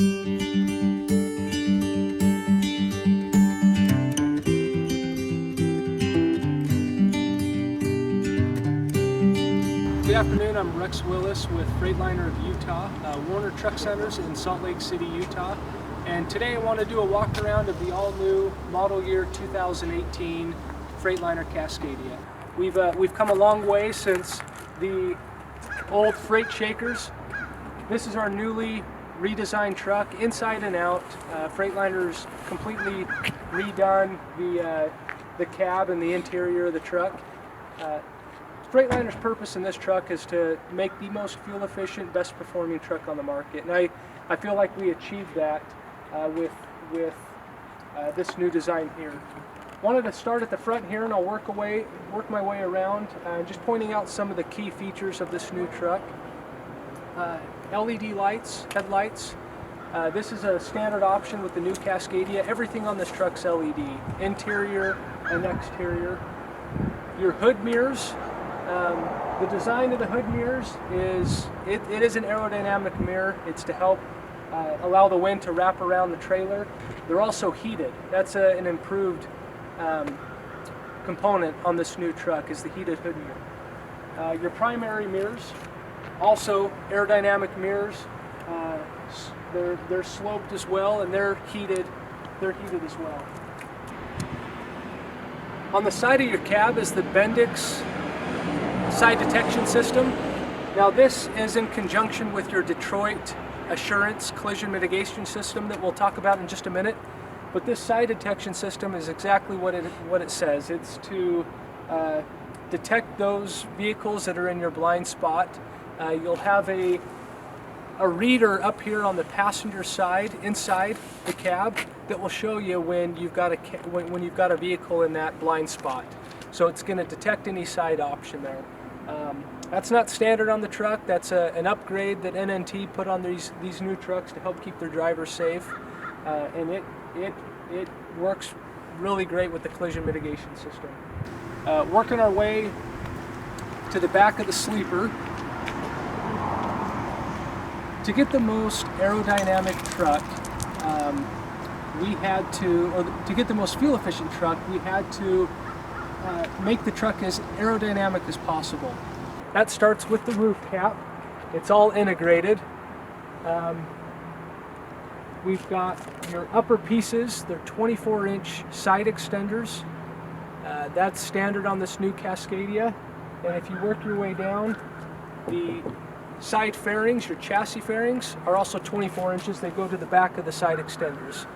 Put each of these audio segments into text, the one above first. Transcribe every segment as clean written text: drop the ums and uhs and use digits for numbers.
Good afternoon, I'm Rex Willis with Freightliner of Utah, Warner Truck Centers in Salt Lake City, Utah. And today I want to do a walk around of the all-new model year 2018 Freightliner Cascadia. We've come a long way since the old freight shakers. This is our newly redesigned truck, inside and out. Freightliner's completely redone the cab and the interior of the truck. Freightliner's purpose in this truck is to make the most fuel efficient, best performing truck on the market, and I feel like we achieved that with this new design here. Wanted to start at the front here, and I'll work my way around, just pointing out some of the key features of this new truck. LED lights, headlights. This is a standard option with the new Cascadia. Everything on this truck's LED, interior and exterior. Your hood mirrors. The design of the hood mirrors is it is an aerodynamic mirror. It's to help allow the wind to wrap around the trailer. They're also heated. That's an improved component on this new truck, is the heated hood mirror. Your primary mirrors, also aerodynamic mirrors. They're sloped as well, and they're heated as well. On the side of your cab is the Bendix side detection system. Now this is in conjunction with your Detroit Assurance collision mitigation system that we'll talk about in just a minute. But this side detection system is exactly what it says. It's to detect those vehicles that are in your blind spot. You'll have a reader up here on the passenger side inside the cab that will show you when you've got a vehicle in that blind spot. So it's going to detect any side option there. That's not standard on the truck. That's an upgrade that NNT put on these new trucks to help keep their drivers safe, and it works really great with the collision mitigation system. Working our way to the back of the sleeper. To get the most aerodynamic truck, to get the most fuel efficient truck, we had to make the truck as aerodynamic as possible. That starts with the roof cap. It's all integrated. We've got your upper pieces. They're 24-inch side extenders. That's standard on this new Cascadia. And if you work your way down, the side fairings, your chassis fairings, are also 24 inches. They go to the back of the side extenders.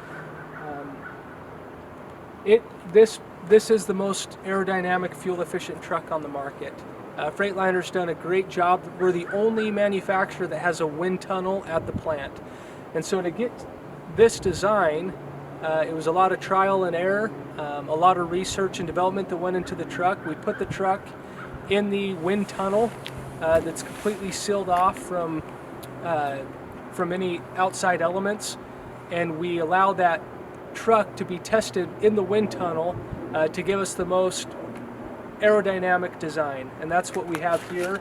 This is the most aerodynamic, fuel-efficient truck on the market. Freightliner's done a great job. We're the only manufacturer that has a wind tunnel at the plant. And so to get this design, it was a lot of trial and error, a lot of research and development that went into the truck. We put the truck in the wind tunnel that's completely sealed off from any outside elements, and we allow that truck to be tested in the wind tunnel to give us the most aerodynamic design, and that's what we have here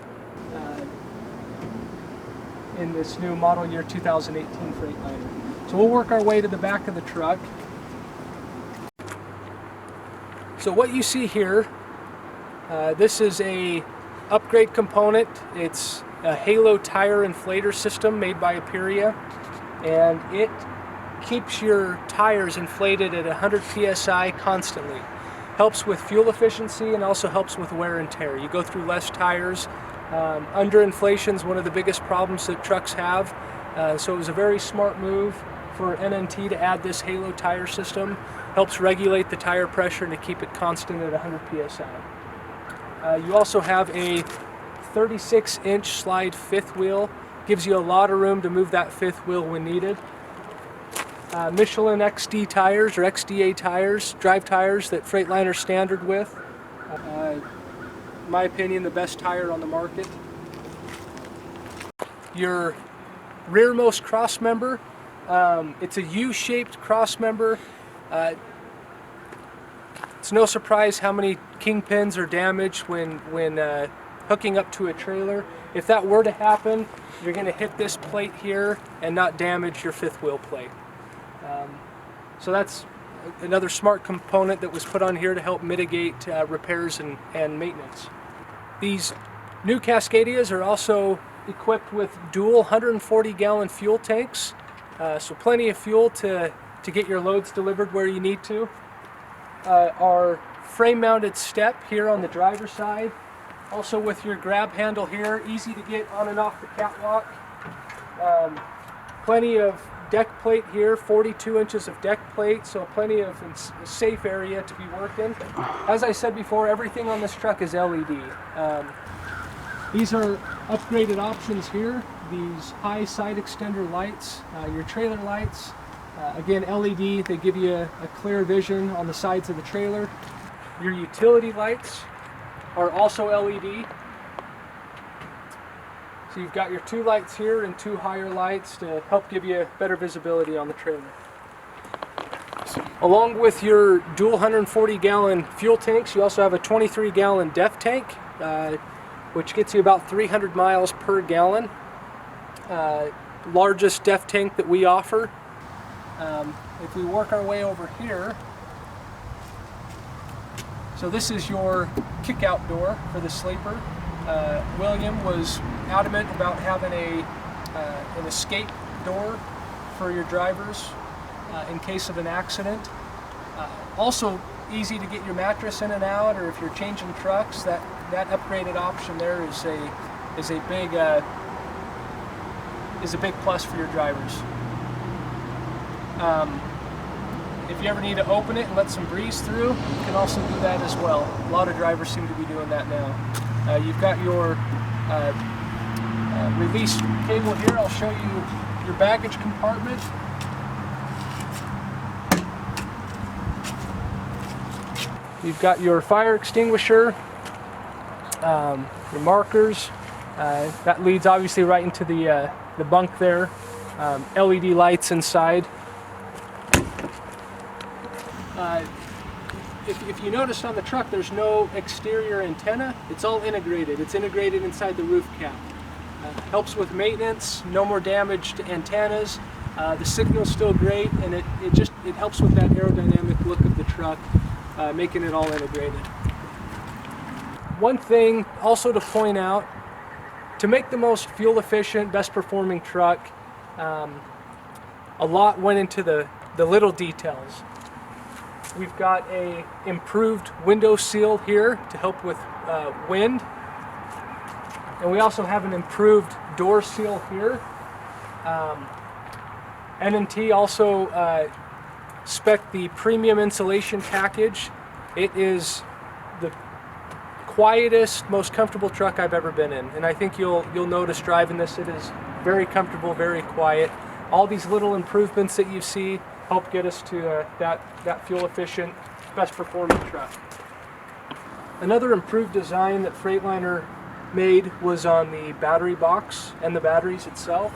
in this new model year 2018 Freightliner. So we'll work our way to the back of the truck. So what you see here, this is a upgrade component. It's a halo tire inflator system made by Aperia, and it keeps your tires inflated at 100 psi constantly. Helps with fuel efficiency and also helps with wear and tear. You go through less tires. Underinflation is one of the biggest problems that trucks have, so it was a very smart move for NNT to add this halo tire system. Helps regulate the tire pressure and to keep it constant at 100 psi. You also have a 36-inch slide fifth wheel. Gives you a lot of room to move that fifth wheel when needed. Michelin XD tires, or XDA tires, drive tires that Freightliner's standard with. In my opinion, the best tire on the market. Your rearmost cross member, it's a U-shaped cross member. It's no surprise how many kingpins are damaged when hooking up to a trailer. If that were to happen, you're going to hit this plate here and not damage your fifth wheel plate. So that's another smart component that was put on here to help mitigate repairs and maintenance. These new Cascadias are also equipped with dual 140-gallon fuel tanks, so plenty of fuel to get your loads delivered where you need to. Our frame-mounted step here on the driver's side, also with your grab handle here, easy to get on and off the catwalk. Plenty of deck plate here, 42 inches of deck plate, so plenty of safe area to be working. As I said before, everything on this truck is LED. These are upgraded options here. These high side extender lights, your trailer lights, again LED, they give you a clear vision on the sides of the trailer. Your utility lights are also LED. So you've got your 2 lights here and 2 higher lights to help give you better visibility on the trailer. Along with your dual 140-gallon fuel tanks, you also have a 23-gallon DEF tank, which gets you about 300 miles per gallon. Largest DEF tank that we offer. If we work our way over here, so this is your kick-out door for the sleeper. William was adamant about having an escape door for your drivers in case of an accident. Also easy to get your mattress in and out, or if you're changing trucks, that upgraded option there is a big plus for your drivers. If you ever need to open it and let some breeze through, you can also do that as well. A lot of drivers seem to be doing that now. You've got your release cable here. I'll show you your baggage compartment. You've got your fire extinguisher, your markers. That leads obviously right into the bunk there. LED lights inside. If you noticed on the truck, there's no exterior antenna. It's all integrated. It's integrated inside the roof cap. Helps with maintenance, no more damage to antennas. The signal's still great, and it helps with that aerodynamic look of the truck, making it all integrated. One thing also to point out, to make the most fuel efficient, best performing truck, a lot went into the little details. We've got a improved window seal here to help with wind. And we also have an improved door seal here. NNT also spec the premium insulation package. It is the quietest, most comfortable truck I've ever been in. And I think you'll notice driving this, it is very comfortable, very quiet. All these little improvements that you see help get us to that fuel efficient, best performing truck. Another improved design that Freightliner made was on the battery box and the batteries itself.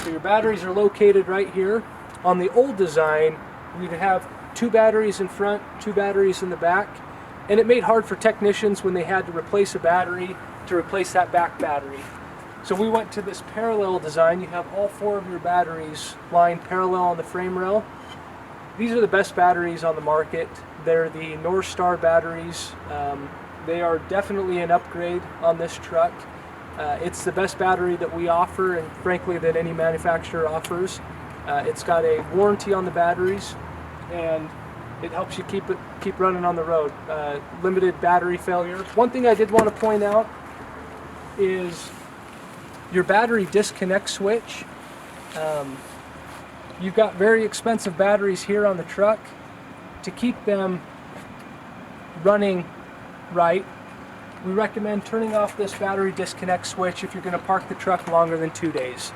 So your batteries are located right here. On the old design, we'd have 2 batteries in front, 2 batteries in the back, and it made hard for technicians when they had to replace a battery to replace that back battery. So we went to this parallel design. You have all 4 of your batteries lined parallel on the frame rail. These are the best batteries on the market. They're the North Star batteries. They are definitely an upgrade on this truck. It's the best battery that we offer, and frankly that any manufacturer offers. It's got a warranty on the batteries, and it helps you keep running on the road. Limited battery failure. One thing I did want to point out is your battery disconnect switch. You've got very expensive batteries here on the truck. To keep them running right, we recommend turning off this battery disconnect switch if you're going to park the truck longer than 2 days.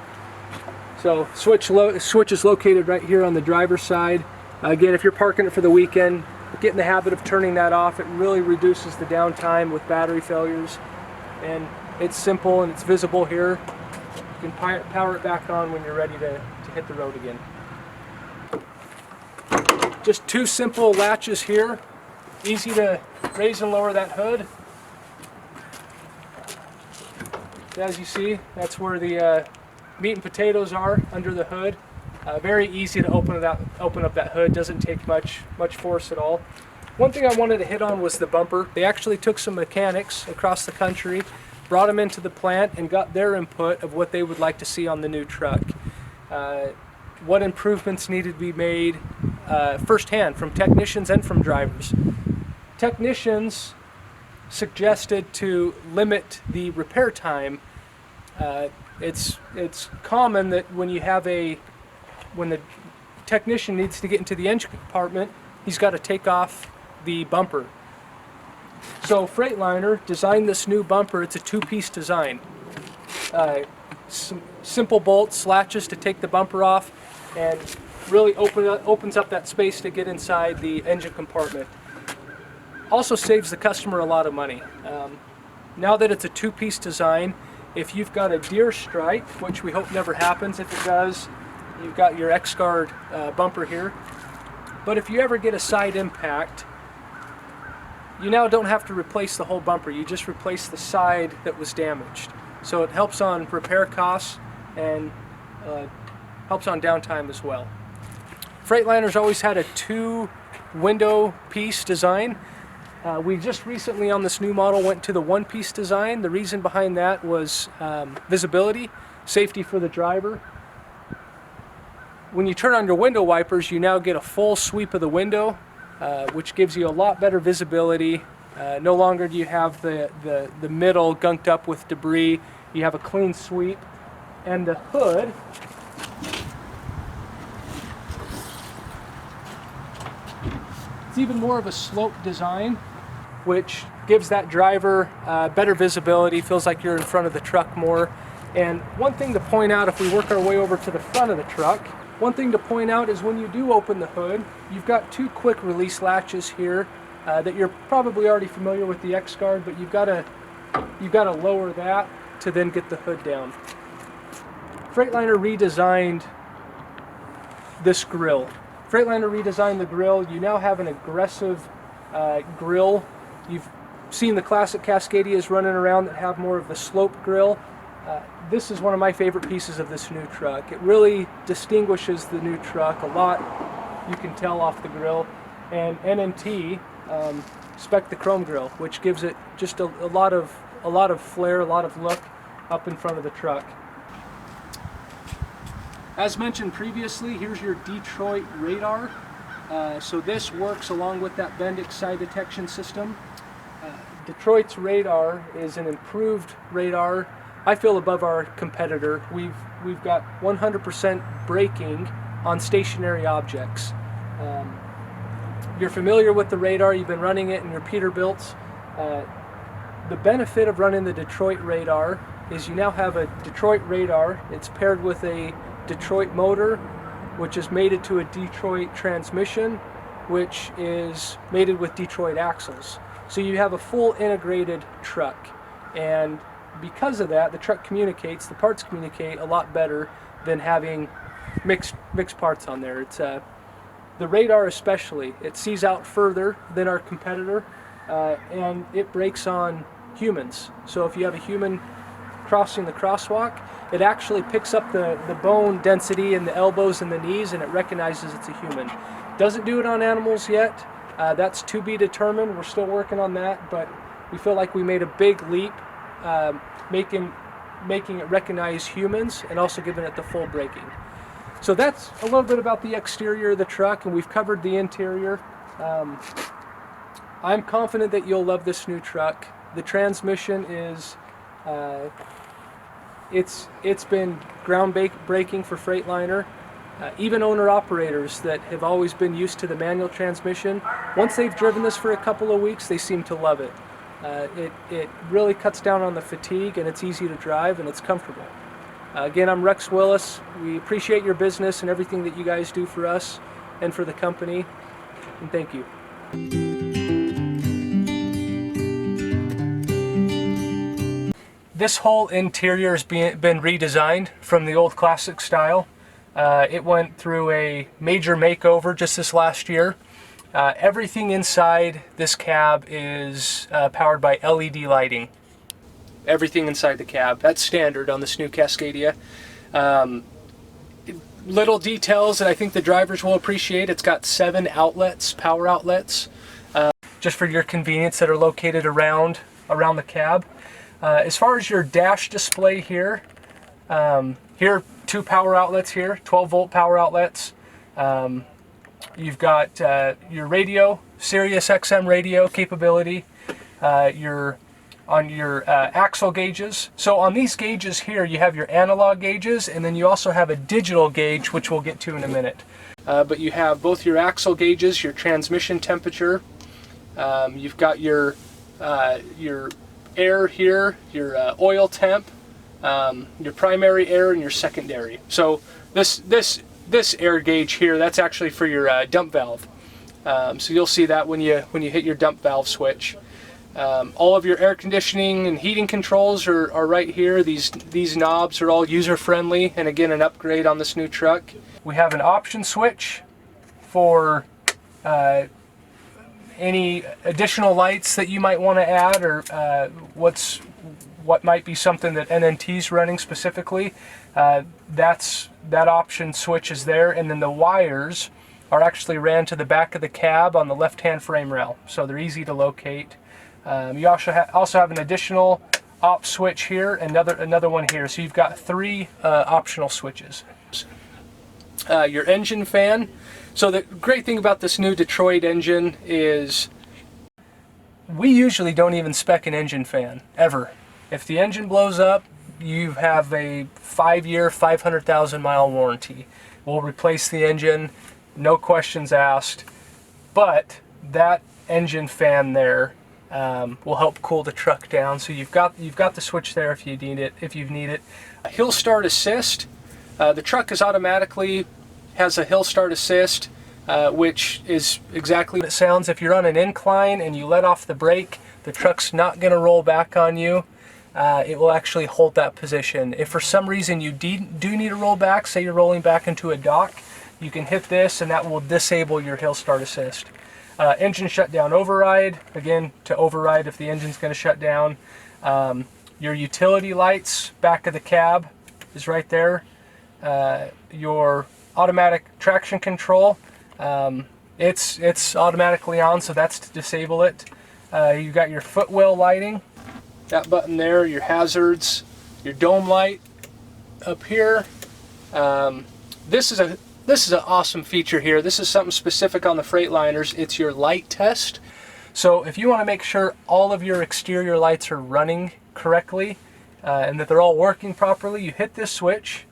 So switch is located right here on the driver's side. Again, if you're parking it for the weekend, get in the habit of turning that off. It really reduces the downtime with battery failures. And it's simple and it's visible here. You can power it back on when you're ready to hit the road again. Just 2 simple latches here. Easy to raise and lower that hood. as you see, that's where the meat and potatoes are under the hood. Very easy to open up that hood. Doesn't take much force at all. One thing I wanted to hit on was the bumper. They actually took some mechanics across the country, brought them into the plant, and got their input of what they would like to see on the new truck. What improvements needed to be made firsthand from technicians and from drivers. Technicians suggested to limit the repair time. It's common that when the technician needs to get into the engine compartment, he's got to take off the bumper. So Freightliner designed this new bumper. It's a two-piece design. Some simple bolts, latches to take the bumper off, and really opens up that space to get inside the engine compartment. Also saves the customer a lot of money. Now that it's a two-piece design, if you've got a deer strike, which we hope never happens, if it does, you've got your X-Guard bumper here. But if you ever get a side impact, you now don't have to replace the whole bumper. You just replace the side that was damaged. So it helps on repair costs and helps on downtime as well. Freightliner's always had a two-window piece design. We just recently on this new model went to the one-piece design. The reason behind that was visibility, safety for the driver. When you turn on your window wipers, you now get a full sweep of the window, which gives you a lot better visibility. No longer do you have the middle gunked up with debris. You have a clean sweep. And the hood, it's even more of a slope design, which gives that driver better visibility, feels like you're in front of the truck more. And one thing to point out, if we work our way over to the front of the truck, one thing to point out is when you do open the hood, you've got two quick release latches here that you're probably already familiar with the X-Guard, but you've got to lower that to then get the hood down. Freightliner redesigned this grille. Freightliner redesigned the grille. You now have an aggressive grille. You've seen the classic Cascadias running around that have more of the slope grille. This is one of my favorite pieces of this new truck. It really distinguishes the new truck a lot. You can tell off the grille. And NNT spec the chrome grille, which gives it just a lot of flair, a lot of look up in front of the truck. As mentioned previously, here's your Detroit radar. So this works along with that Bendix side detection system. Detroit's radar is an improved radar. I feel above our competitor. We've got 100% braking on stationary objects. You're familiar with the radar, you've been running it in your Peterbilts. The benefit of running the Detroit radar is you now have a Detroit radar. It's paired with a Detroit motor, which is mated to a Detroit transmission, which is mated with Detroit axles. So you have a full integrated truck. And because of that, the truck communicates, the parts communicate a lot better than having mixed parts on there. It's the radar especially, it sees out further than our competitor, and it brakes on humans. So if you have a human crossing the crosswalk, it actually picks up the bone density in the elbows and the knees, and it recognizes it's a human. Doesn't do it on animals yet. That's to be determined. We're still working on that, but we feel like we made a big leap making it recognize humans and also giving it the full braking. So that's a little bit about the exterior of the truck, and we've covered the interior. I'm confident that you'll love this new truck. The transmission is it's been groundbreaking for Freightliner. Even owner-operators that have always been used to the manual transmission, once they've driven this for a couple of weeks, they seem to love it. It really cuts down on the fatigue, and it's easy to drive, and it's comfortable. Again, I'm Rex Willis. We appreciate your business and everything that you guys do for us and for the company, and thank you. This whole interior has been redesigned from the old classic style. It went through a major makeover just this last year. Everything inside this cab is powered by LED lighting. everything inside the cab. That's standard on this new Cascadia. Little details that I think the drivers will appreciate. It's got 7 outlets, power outlets, just for your convenience, that are located around the cab. As far as your dash display here, here are 2 power outlets here, 12-volt power outlets. You've got your radio, Sirius XM radio capability, on your axle gauges. So on these gauges here, you have your analog gauges, and then you also have a digital gauge, which we'll get to in a minute. But you have both your axle gauges, your transmission temperature. You've got your air here, your oil temp, your primary air, and your secondary. So this air gauge here, that's actually for your dump valve. So you'll see that when you hit your dump valve switch. All of your air conditioning and heating controls are right here. These knobs are all user-friendly, and again, an upgrade on this new truck. We have an option switch for any additional lights that you might want to add, or what might be something that NNT's running specifically. That option switch is there, and then the wires are actually ran to the back of the cab on the left-hand frame rail, so they're easy to locate. You also have an additional op switch here, another one here. So you've got 3 optional switches. Your engine fan. So the great thing about this new Detroit engine is we usually don't even spec an engine fan, ever. If the engine blows up, you have a 5-year, 500,000 mile warranty. We'll replace the engine, no questions asked. But that engine fan there will help cool the truck down. So you've got the switch there if you need it. Hill start assist. The truck has a hill start assist, which is exactly what it sounds. If you're on an incline and you let off the brake, the truck's not going to roll back on you. It will actually hold that position. If for some reason you do need to roll back, say you're rolling back into a dock, you can hit this and that will disable your hill start assist. Engine shutdown override, again, to override if the engine's going to shut down. Your utility lights, back of the cab is right there. Your automatic traction control, it's automatically on, so that's to disable it. You've got your footwell lighting, that button there, your hazards, your dome light up here. This is an awesome feature here. This is something specific on the Freightliners. It's your light test. So if you want to make sure all of your exterior lights are running correctly and that they're all working properly, you hit this switch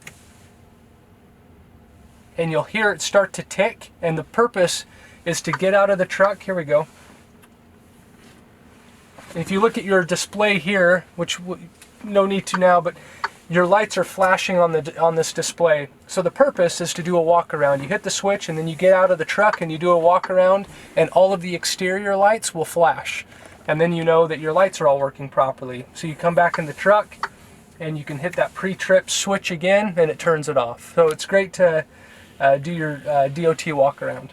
and you'll hear it start to tick, and the purpose is to get out of the truck. Here we go. If you look at your display here, which no need to now, but your lights are flashing on this display. So the purpose is to do a walk around. You hit the switch and then you get out of the truck and you do a walk around, and all of the exterior lights will flash. And then you know that your lights are all working properly. So you come back in the truck and you can hit that pre-trip switch again and it turns it off. So it's great to do your DOT walk around.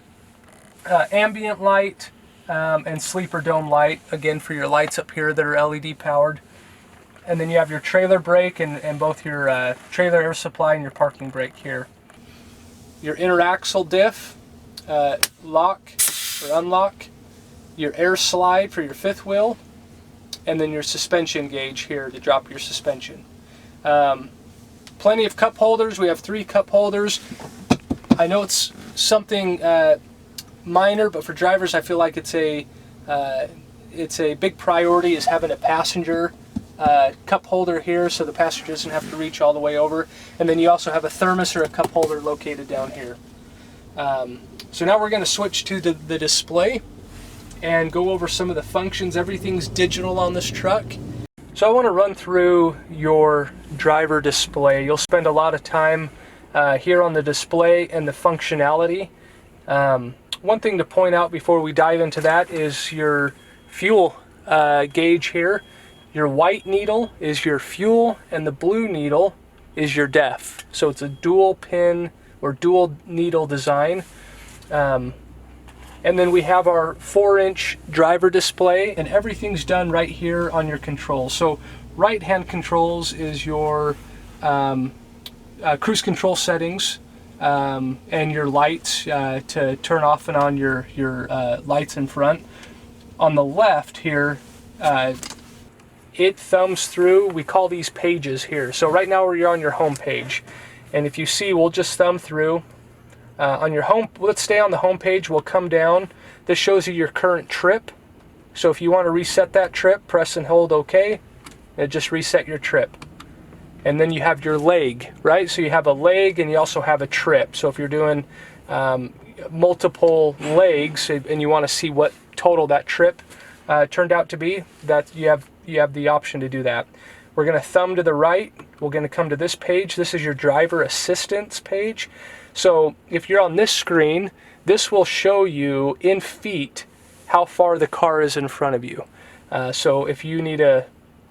Ambient light and sleeper dome light, again, for your lights up here that are LED powered. And then you have your trailer brake and both your trailer air supply and your parking brake here. Your inner axle diff, lock or unlock, your air slide for your fifth wheel, and then your suspension gauge here to drop your suspension. Plenty of cup holders. We have 3 cup holders. I know it's something minor, but for drivers I feel like it's a big priority, is having a passenger cup holder here so the passenger doesn't have to reach all the way over. And then you also have a thermos or a cup holder located down here. So now we're going to switch to the display and go over some of the functions. Everything's digital on this truck. So I want to run through your driver display. You'll spend a lot of time here on the display and the functionality. One thing to point out before we dive into that is your fuel gauge here. Your white needle is your fuel and the blue needle is your DEF. So it's a dual pin or dual needle design. And then we have our 4-inch driver display, and everything's done right here on your controls. So right-hand controls is your cruise control settings and your lights to turn off and on your lights in front. On the left here, it thumbs through. We call these pages here. So right now you're on your home page, and if you see, we'll just thumb through on your home. Let's stay on the home page. We'll come down. This shows you your current trip. So if you want to reset that trip, press and hold OK. And just reset your trip. And then you have your leg, right? So you have a leg and you also have a trip. So if you're doing multiple legs and you want to see what total that trip turned out to be, that you have the option to do that. We're going to thumb to the right. We're going to come to this page. This is your driver assistance page. So if you're on this screen, this will show you in feet how far the car is in front of you. So if you need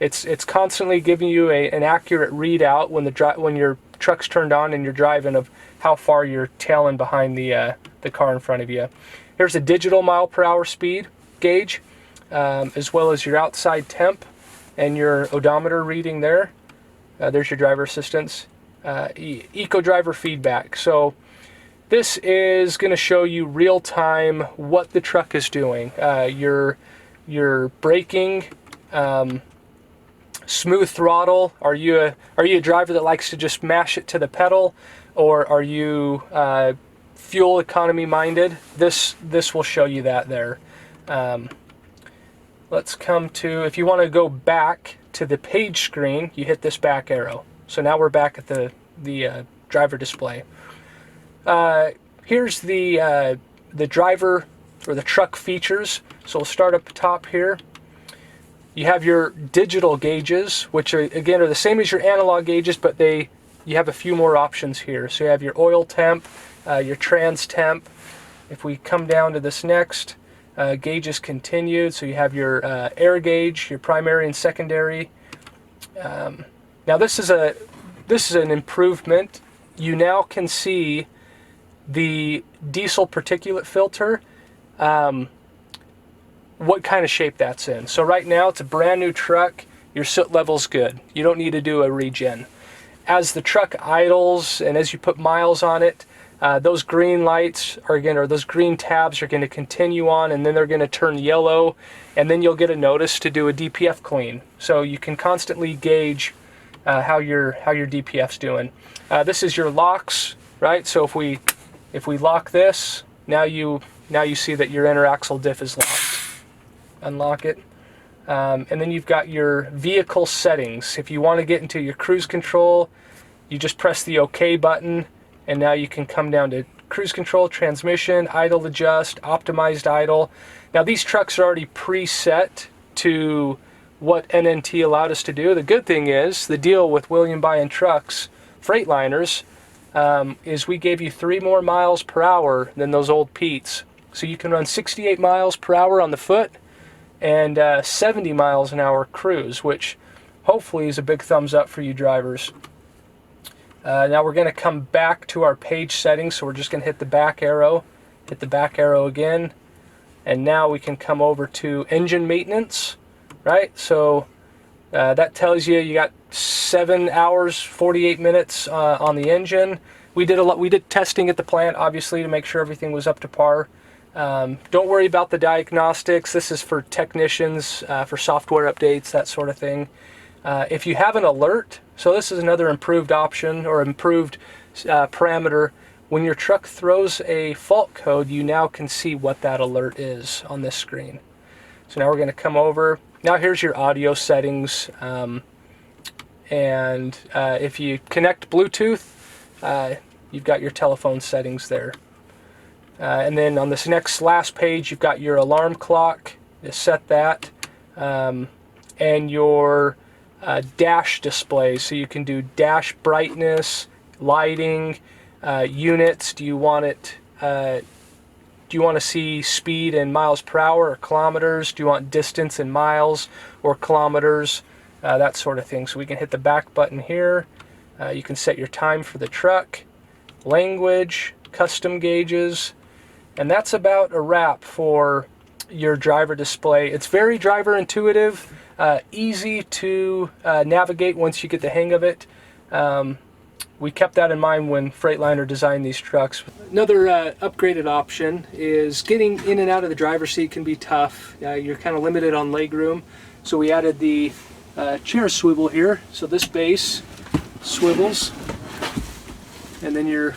it's constantly giving you an accurate readout when your truck's turned on and you're driving of how far you're tailing behind the car in front of you. Here's a digital mile per hour speed gauge, as well as your outside temp and your odometer reading there. There's your driver assistance. Eco driver feedback. So this is going to show you real time what the truck is doing. Your braking, smooth throttle. Are you a driver that likes to just mash it to the pedal, or are you fuel economy minded? This will show you that there. Let's come to, if you want to go back to the page screen, you hit this back arrow. So now we're back at the driver display. Here's the driver or the truck features. So we'll start up top here. You have your digital gauges, which are the same as your analog gauges, but you have a few more options here. So you have your oil temp, your trans temp. If we come down to this next, gauges continued. So you have your air gauge, your primary and secondary. Now this is an improvement. You now can see the diesel particulate filter, what kind of shape that's in. So right now it's a brand new truck. Your soot level's good. You don't need to do a regen. As the truck idles and as you put miles on it, those green lights or those green tabs are going to continue on, and then they're going to turn yellow, and then you'll get a notice to do a DPF clean. So you can constantly gauge how your DPF's doing. This is your locks, right? So if we lock this, now you see that your interaxle diff is locked. Unlock it. And then you've got your vehicle settings. If you want to get into your cruise control, you just press the OK button, and now you can come down to cruise control, transmission, idle adjust, optimized idle. Now these trucks are already preset to what NNT allowed us to do. The good thing is, the deal with William Byron Trucks, Freightliners, is we gave you 3 more miles per hour than those old Pete's. So you can run 68 miles per hour on the foot and 70 miles an hour cruise, which hopefully is a big thumbs up for you drivers. Now we're going to come back to our page settings, so we're just going to hit the back arrow again, and now we can come over to engine maintenance, right? So that tells you got 7 hours 48 minutes on the engine. We did testing at the plant, obviously, to make sure everything was up to par. Don't worry about the diagnostics. This is for technicians, for software updates, that sort of thing. If you have an alert, so this is another improved option or improved parameter. When your truck throws a fault code, you now can see what that alert is on this screen. So now we're going to come over. Now here's your audio settings. And if you connect Bluetooth, you've got your telephone settings there. And then on this last page, you've got your alarm clock. You set that. And your dash display. So you can do dash brightness, lighting, units. Do you want to see speed in miles per hour or kilometers? Do you want distance in miles or kilometers? That sort of thing. So we can hit the back button here. You can set your time for the truck, language, custom gauges, and that's about a wrap for your driver display. It's very driver intuitive. easy to navigate once you get the hang of it. We kept that in mind when Freightliner designed these trucks. Another upgraded option is getting in and out of the driver's seat can be tough. You're kind of limited on leg room. So we added the chair swivel here. So this base swivels, and then you're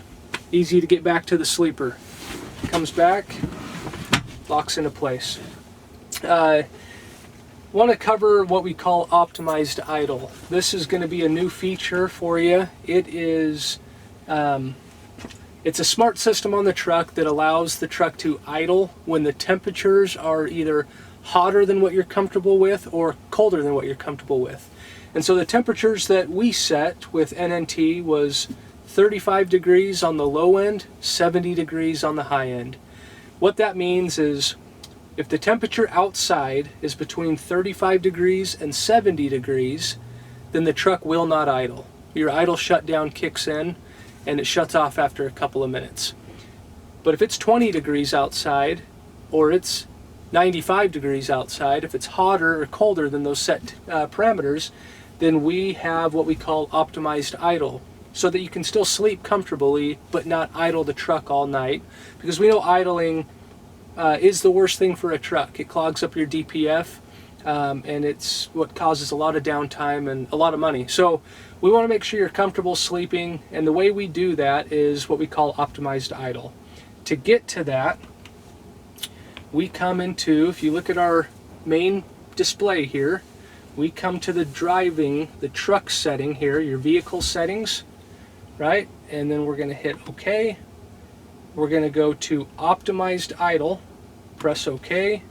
easy to get back to the sleeper. Comes back, locks into place. Want to cover what we call optimized idle. This is going to be a new feature for you. It is it's a smart system on the truck that allows the truck to idle when the temperatures are either hotter than what you're comfortable with or colder than what you're comfortable with. And so the temperatures that we set with NNT was 35 degrees on the low end, 70 degrees on the high end. What that means is if the temperature outside is between 35 degrees and 70 degrees, then the truck will not idle. Your idle shutdown kicks in and it shuts off after a couple of minutes. But if it's 20 degrees outside or it's 95 degrees outside, if it's hotter or colder than those set parameters, then we have what we call optimized idle, so that you can still sleep comfortably but not idle the truck all night, because we know idling is the worst thing for a truck. It clogs up your DPF, and it's what causes a lot of downtime and a lot of money. So we want to make sure you're comfortable sleeping, and the way we do that is what we call optimized idle. To get to that, we come into, if you look at our main display here, we come to the truck setting here, your vehicle settings, right? And then we're going to hit OK. We're going to go to optimized idle, press OK.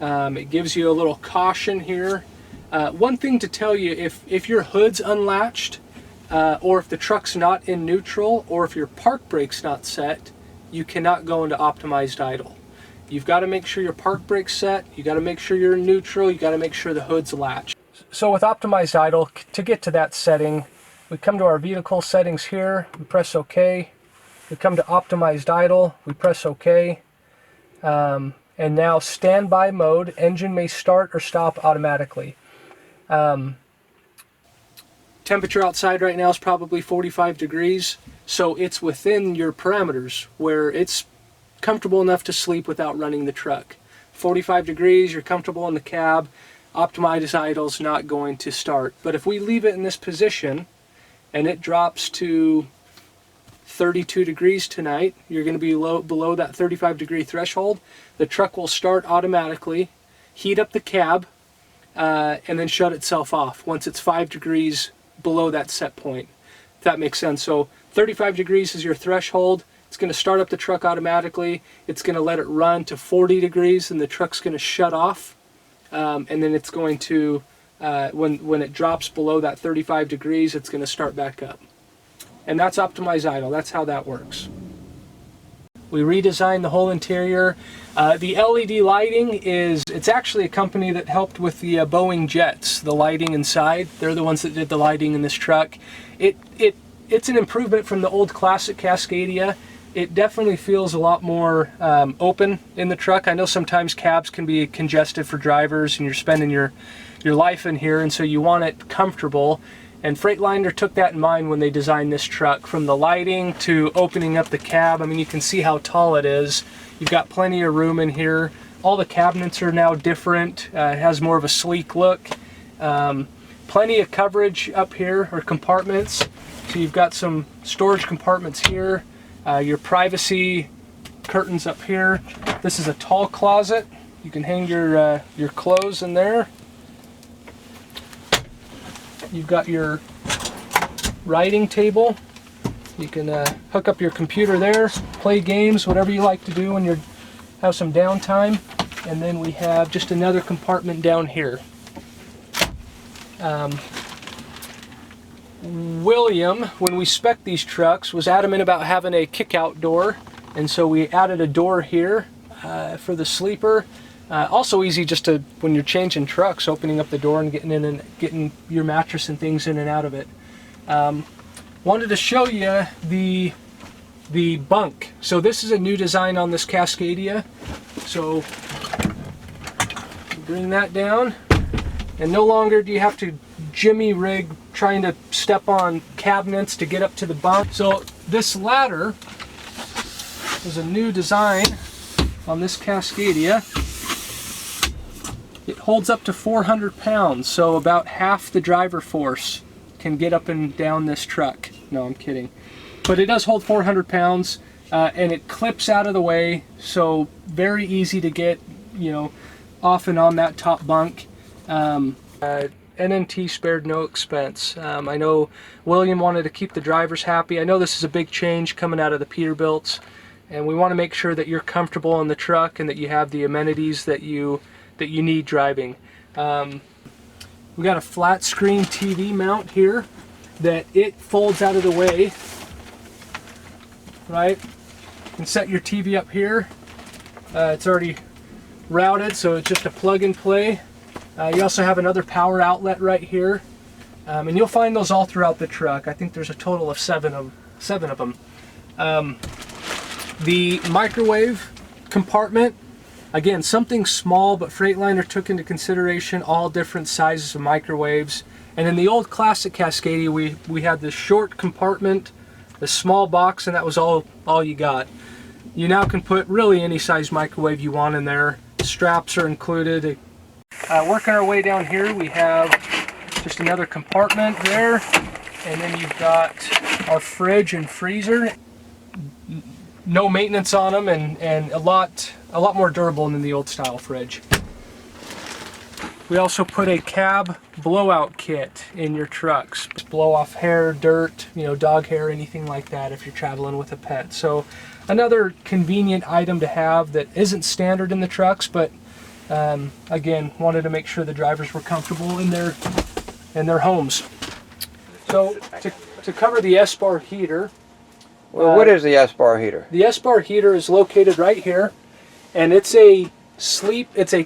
It gives you a little caution here. One thing to tell you, if your hood's unlatched, or if the truck's not in neutral, or if your park brake's not set, you cannot go into optimized idle. You've got to make sure your park brake's set, you got to make sure you're in neutral, you got to make sure the hood's latched. So with optimized idle, to get to that setting, we come to our vehicle settings here, we press OK. We come to optimized idle, we press OK. And now standby mode, engine may start or stop automatically. Temperature outside right now is probably 45 degrees, so it's within your parameters where it's comfortable enough to sleep without running the truck. 45 degrees, you're comfortable in the cab, optimized idle's not going to start. But if we leave it in this position and it drops to 32 degrees tonight, you're going to be below that 35 degree threshold, the truck will start automatically, heat up the cab, and then shut itself off once it's 5 degrees below that set point, if that makes sense. So 35 degrees is your threshold. It's going to start up the truck automatically. It's going to let it run to 40 degrees and the truck's going to shut off, and then it's going to when it drops below that 35 degrees, it's going to start back up. And that's optimized idle. That's how that works. We redesigned the whole interior. The LED lighting it's actually a company that helped with the Boeing jets, the lighting inside. They're the ones that did the lighting in this truck. It's an improvement from the old classic Cascadia. It definitely feels a lot more open in the truck. I know sometimes cabs can be congested for drivers and you're spending your life in here, and so you want it comfortable. And Freightliner took that in mind when they designed this truck, from the lighting to opening up the cab. I mean, you can see how tall it is. You've got plenty of room in here. All the cabinets are now different. It has more of a sleek look. Plenty of coverage up here, or compartments. So you've got some storage compartments here. Your privacy curtains up here. This is a tall closet. You can hang your clothes in there. You've got your writing table. You can hook up your computer there, play games, whatever you like to do when you have some downtime. And then we have just another compartment down here. William, when we spec'd these trucks, was adamant about having a kick-out door, and so we added a door here for the sleeper. Also easy just to, when you're changing trucks, opening up the door and getting in and getting your mattress and things in and out of it. Wanted to show you the bunk. So this is a new design on this Cascadia. So bring that down. And no longer do you have to jimmy rig trying to step on cabinets to get up to the bunk. So this ladder is a new design on this Cascadia. It holds up to 400 pounds, so about half the driver force can get up and down this truck. No, I'm kidding. But it does hold 400 pounds, and it clips out of the way, so very easy to get, you know, off and on that top bunk. NNT spared no expense. I know William wanted to keep the drivers happy. I know this is a big change coming out of the Peterbilts, and we want to make sure that you're comfortable in the truck and that you have the amenities that you need driving. We got a flat screen TV mount here that it folds out of the way, right? You can set your TV up here. It's already routed, so it's just a plug and play. You also have another power outlet right here, and you'll find those all throughout the truck. I think there's a total of seven of them. The microwave compartment, again, something small, but Freightliner took into consideration all different sizes of microwaves. And in the old classic Cascadia, we had this short compartment, the small box, and that was all you got. You now can put really any size microwave you want in there. Straps are included. Working our way down here, we have just another compartment there, and then you've got our fridge and freezer. No maintenance on them, and a lot more durable than the old style fridge. We also put a cab blowout kit in your trucks. Just blow off hair, dirt, you know, dog hair, anything like that if you're traveling with a pet. So another convenient item to have that isn't standard in the trucks, but again, wanted to make sure the drivers were comfortable in their homes. So to cover the S-bar heater. Well, what is the S-bar heater? The S-bar heater is located right here, and it's a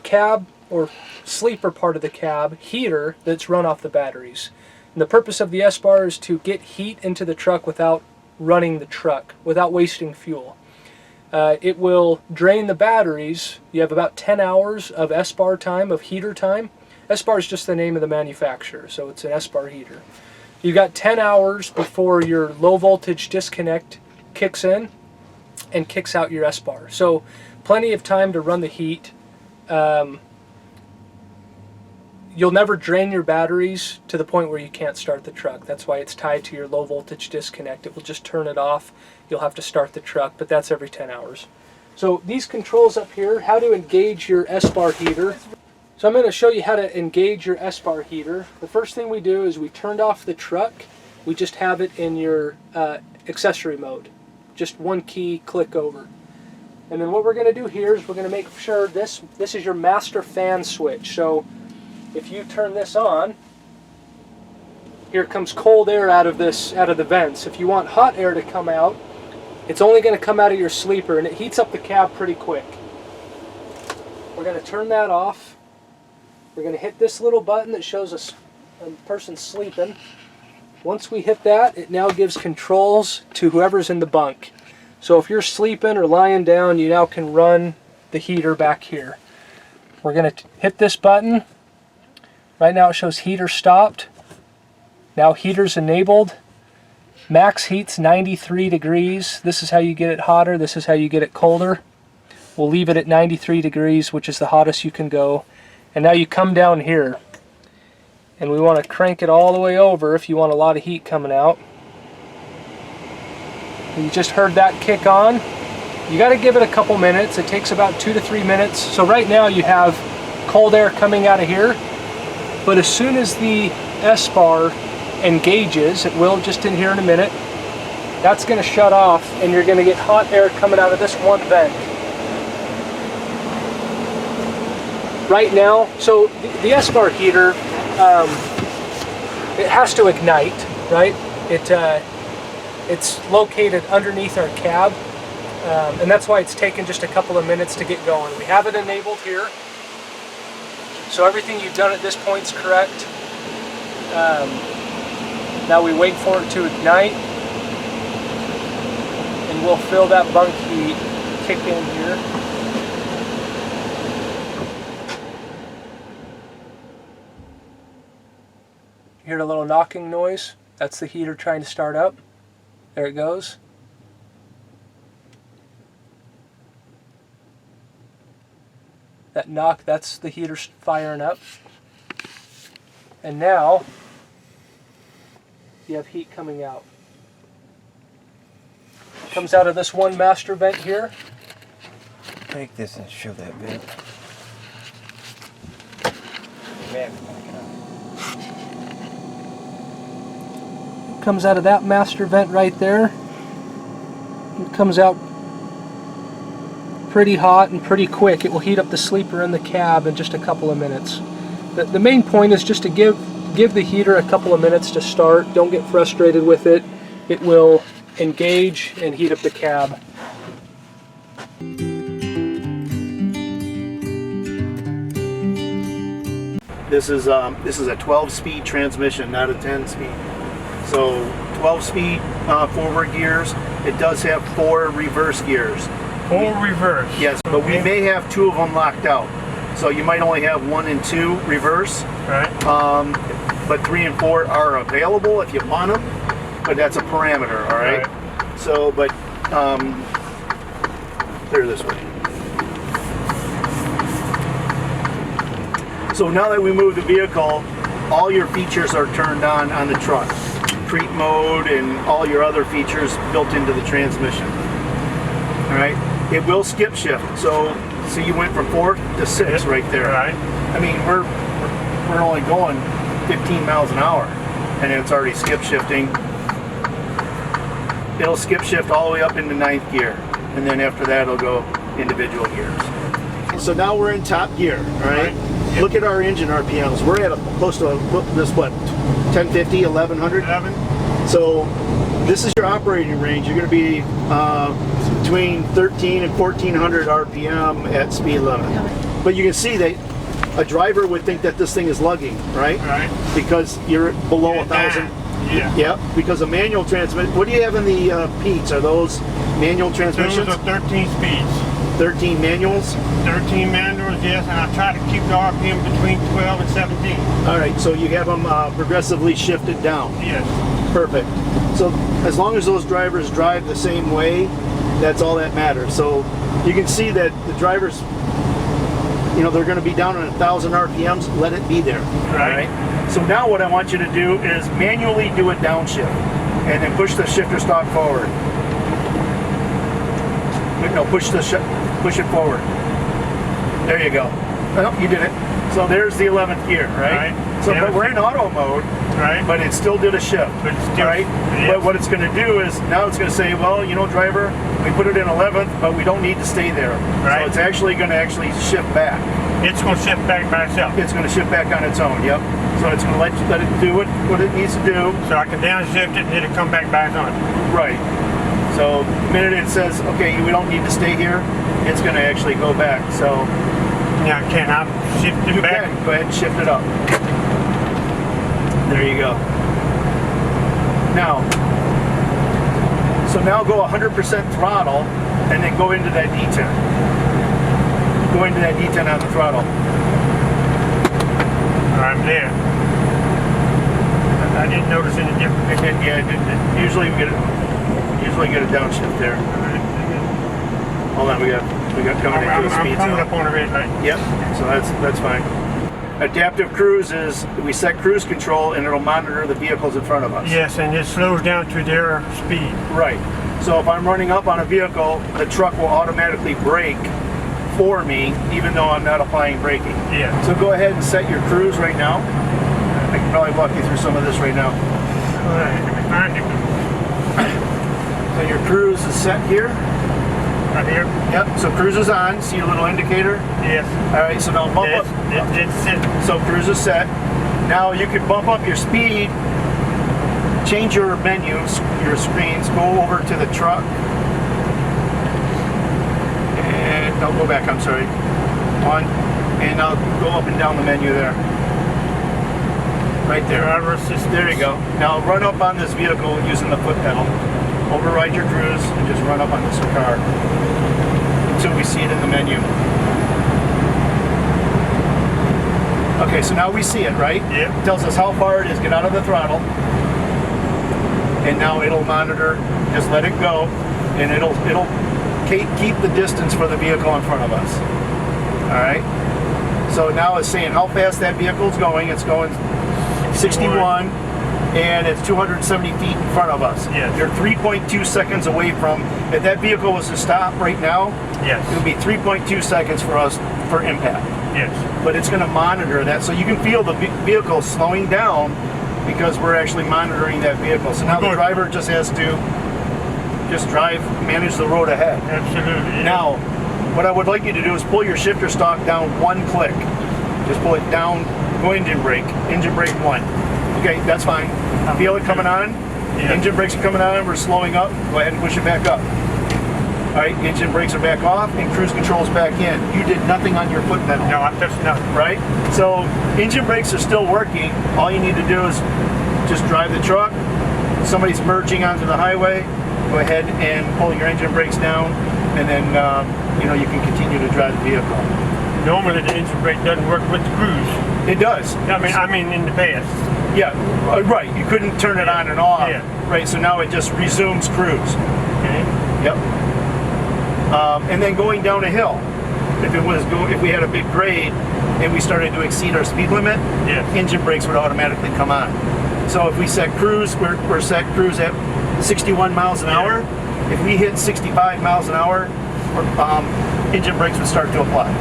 cab or sleeper part of the cab heater that's run off the batteries. And the purpose of the S-bar is to get heat into the truck without running the truck, without wasting fuel. It will drain the batteries. You have about 10 hours of S-bar time, of heater time. S-bar is just the name of the manufacturer, so it's an S-bar heater. You've got 10 hours before your low voltage disconnect kicks in and kicks out your S-bar. So plenty of time to run the heat. You'll never drain your batteries to the point where you can't start the truck. That's why it's tied to your low voltage disconnect. It will just turn it off. You'll have to start the truck, but that's every 10 hours. So these controls up here, how to engage your S-bar heater. So I'm going to show you how to engage your S-bar heater. The first thing we do is we turned off the truck. We just have it in your accessory mode. Just one key click over. And then what we're going to do here is we're going to make sure this is your master fan switch. So if you turn this on, here comes cold air out of the vents. If you want hot air to come out, it's only going to come out of your sleeper, and it heats up the cab pretty quick. We're going to turn that off. We're going to hit this little button that shows a person sleeping. Once we hit that, it now gives controls to whoever's in the bunk. So if you're sleeping or lying down, you now can run the heater back here. We're going to hit this button. Right now it shows heater stopped. Now heater's enabled. Max heat's 93 degrees. This is how you get it hotter. This is how you get it colder. We'll leave it at 93 degrees, which is the hottest you can go. And now you come down here, and we want to crank it all the way over if you want a lot of heat coming out. You just heard that kick on. You got to give it a couple minutes. It takes about 2 to 3 minutes. So right now you have cold air coming out of here, but as soon as the S-bar engages, it will just in here in a minute, that's going to shut off, and you're going to get hot air coming out of this one vent. Right now, so the S-bar heater, it has to ignite, right? It's located underneath our cab, and that's why it's taken just a couple of minutes to get going. We have it enabled here, so everything you've done at this point is correct. Now we wait for it to ignite, and we'll feel that bunk heat kick in here. Hear a little knocking noise? That's the heater trying to start up. There it goes. That knock, that's the heater firing up. And now you have heat coming out. Comes out of this one master vent here. Take this and show that bit. Comes out of that master vent right there. It comes out pretty hot and pretty quick. It will heat up the sleeper in the cab in just a couple of minutes. The main point is just to give the heater a couple of minutes to start. Don't get frustrated with it. It will engage and heat up the cab. This is a 12-speed transmission, not a 10-speed. So 12-speed forward gears. It does have 4 reverse gears. 4 reverse. Yes, but we may have 2 of them locked out. So you might only have 1 and 2 reverse. Right. But 3 and 4 are available if you want them. But that's a parameter, all right? So, but they're this way. So now that we moved the vehicle, all your features are turned on the truck. Creep mode and all your other features built into the transmission. All right? It will skip shift. So you went from 4 to 6 right there. Right. I mean, we're only going 15 miles an hour, and it's already skip shifting. It'll skip shift all the way up into 9th gear, and then after that it'll go individual gears. So now we're in top gear, all right? Yep. Look at our engine RPMs. We're at close to this, what, 1050, 1100? 11. So this is your operating range. You're going to be between 13 and 1400 RPM at speed limit. But you can see that a driver would think that this thing is lugging, right? Right. Because you're below 1,000. Yeah. Yep, because a manual transmission. What do you have in the Pete's? Are those manual transmissions? Those are 13 speeds. 13 manuals? 13 manuals, yes, and I try to keep the RPM between 12 and 17. All right, so you have them progressively shifted down. Yes. Perfect. So as long as those drivers drive the same way, that's all that matters. So you can see that the drivers, you know, they're going to be down on 1,000 RPMs. Let it be there. Right. All right. So now what I want you to do is manually do a downshift, and then push the shifter stalk forward. No, push it forward. There you go. Oh, you did it. So there's the 11th gear, right? So but we're in auto mode, right? But it still did a shift, But it's still, right? yes. But what it's going to do is now it's going to say, well, you know, driver, we put it in 11th, but we don't need to stay there. Right. So it's actually going to shift back. It's going to shift back by itself. It's going to shift back on its own. Yep. So it's going to let it do what it needs to do. So I can downshift it and it'll come back its own. Right. So the minute it says, okay, we don't need to stay here, it's going to actually go back. So Now can I shift it back? can. Go ahead and shift it up. There you go. Now, so now go 100% throttle and then go into that D10. Go into that D10 on the throttle. I'm there. I didn't notice any difference. Usually we get a downshift there. Hold on, we got coming into the speed I'm coming zone. up on a red light. Yep, so that's fine. Adaptive cruise is we set cruise control and it'll monitor the vehicles in front of us. Yes, and it slows down to their speed. Right. So if I'm running up on a vehicle, the truck will automatically brake for me, even though I'm not applying braking. Yeah. So go ahead and set your cruise right now. I can probably walk you through some of this right now. All right, let me find it. So your cruise is set here. Right here? Yep. So cruise is on. See your little indicator? Yes. All right. So now bump up. It's set. So cruise is set. Now you can bump up your speed, change your menus, your screens, go over to the truck. And I'll go back, I'm sorry. On. And I'll go up and down the menu there. Right there. Driver assistance. There you go. Now run up on this vehicle using the foot pedal. Override your cruise and just run up on this car until we see it in the menu. Okay, so now we see it, right? Yeah. It tells us how far it is. Get out of the throttle. And now it'll monitor. Just let it go, and it'll keep the distance for the vehicle in front of us. All right. So now it's saying how fast that vehicle's going. It's going 61, and it's 270 feet in front of us. Yes. You're 3.2 seconds away from. If that vehicle was to stop right now, Yes. it would be 3.2 seconds for us for impact. Yes. But it's going to monitor that, so you can feel the vehicle slowing down because we're actually monitoring that vehicle. So now the driver just has to manage the road ahead. Absolutely. Yeah. Now, what I would like you to do is pull your shifter stalk down one click. Just pull it down, go engine brake 1. Okay, that's fine. Feel it coming on? Yeah. Engine brakes are coming on, we're slowing up. Go ahead and push it back up. All right, engine brakes are back off and cruise control is back in. You did nothing on your foot pedal. No, I touched nothing. Right? So engine brakes are still working. All you need to do is just drive the truck. Somebody's merging onto the highway. Go ahead and pull your engine brakes down, and then you can continue to drive the vehicle. Normally the engine brake doesn't work with the cruise. It does. I mean in the past. Yeah, right. You couldn't turn it on and off. Yeah. Right. So now it just resumes cruise. Okay. Yep. And then going down a hill. If we had a big grade and we started to exceed our speed limit, Yes. engine brakes would automatically come on. So if we set cruise, we're set cruise at 61 miles an hour. If we hit 65 miles an hour, engine brakes would start to apply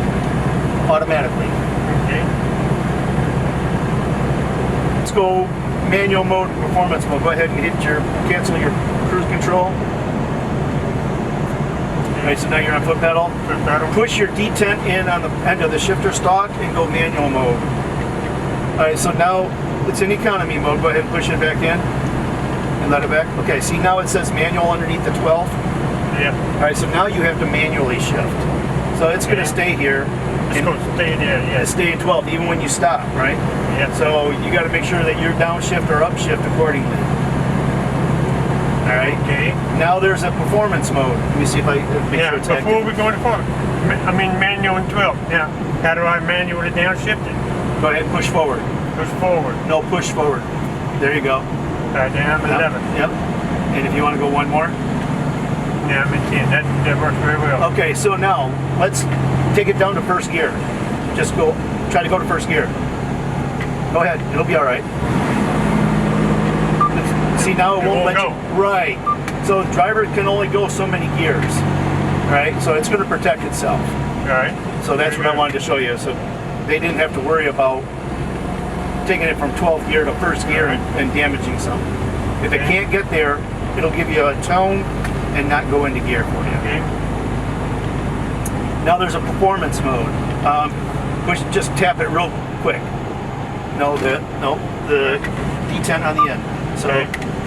automatically. Okay. Let's go manual mode, performance mode. Go ahead and cancel your cruise control. All right, so now you're on foot pedal. Foot pedal. Push your detent in on the end of the shifter stalk and go manual mode. All right, so now it's in economy mode. Go ahead and push it back in and let it back. Okay, see now it says manual underneath the 12. Yeah. All right, so now you have to manually shift. So it's going to stay here. It's going to stay there, and yes. stay in 12 even when you stop, right? Yeah. So you got to make sure that you're downshift or upshift accordingly. All right. Okay. Now there's a performance mode. Let me see if I make sure it's before active. we go into forward. Manual and 12. Now, how do I manually downshift it? Go ahead and push forward. Push forward. No, push forward. There you go. Down to 11. Yep. And if you want to go one more. Yeah, I'm in 10. That works very well. Okay, so now let's take it down to first gear. Just try to go to first gear. Go ahead, it'll be all right. See, now it won't let you. Right. So the driver can only go so many gears. Right. So it's going to protect itself. All right. So that's what I wanted to show you. So they didn't have to worry about taking it from 12th gear to first gear and damaging something. If it can't get there, it'll give you a tone and not go into gear for you. Okay. Now there's a performance mode. Just tap it real quick. No, the detent on the end. So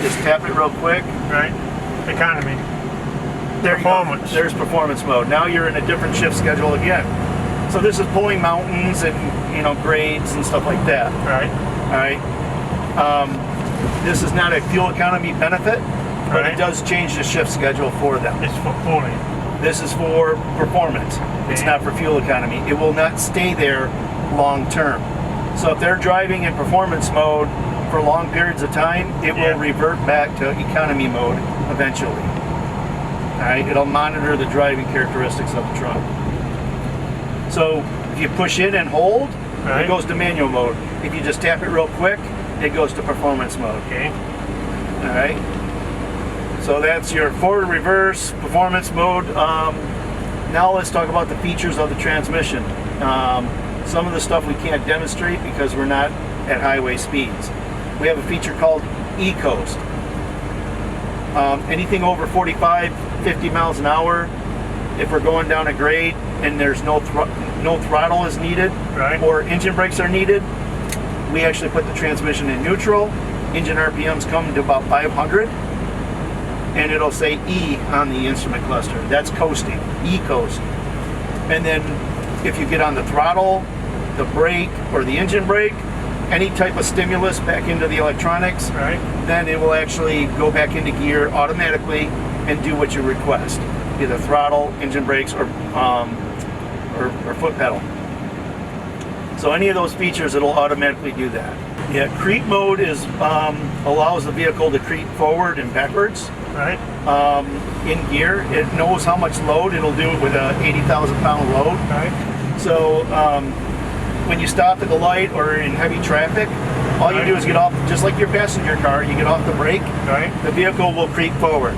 just tap it real quick. Right. Economy. There Performance. You go. There's performance mode. Now you're in a different shift schedule again. So this is pulling mountains and grades and stuff like that. Right. All right. This is not a fuel economy benefit, but it does change the shift schedule for them. It's for pulling. This is for performance. It's not for fuel economy. It will not stay there long term. So if they're driving in performance mode for long periods of time, it will revert back to economy mode eventually. All right, it'll monitor the driving characteristics of the truck. So if you push in and hold, it goes to manual mode. If you just tap it real quick, it goes to performance mode. Okay. All right. So that's your forward, reverse, performance mode. Now let's talk about the features of the transmission. Some of the stuff we can't demonstrate because we're not at highway speeds. We have a feature called E-Coast. Anything over 45, 50 miles an hour, if we're going down a grade and there's no throttle is needed or engine brakes are needed, we actually put the transmission in neutral. Engine RPMs come to about 500 and it'll say E on the instrument cluster. That's coasting, E-Coast. And then if you get on the throttle, the brake, or the engine brake, any type of stimulus back into the electronics, then it will actually go back into gear automatically and do what you request, either throttle, engine brakes, or foot pedal. So any of those features, it'll automatically do that. Yeah, creep mode is allows the vehicle to creep forward and backwards. Right. In gear, it knows how much load. It'll do it with a 80,000 pound load. Right. So when you stop at the light or in heavy traffic, all you do is get off, just like your passenger car, you get off the brake, Right. the vehicle will creep forward.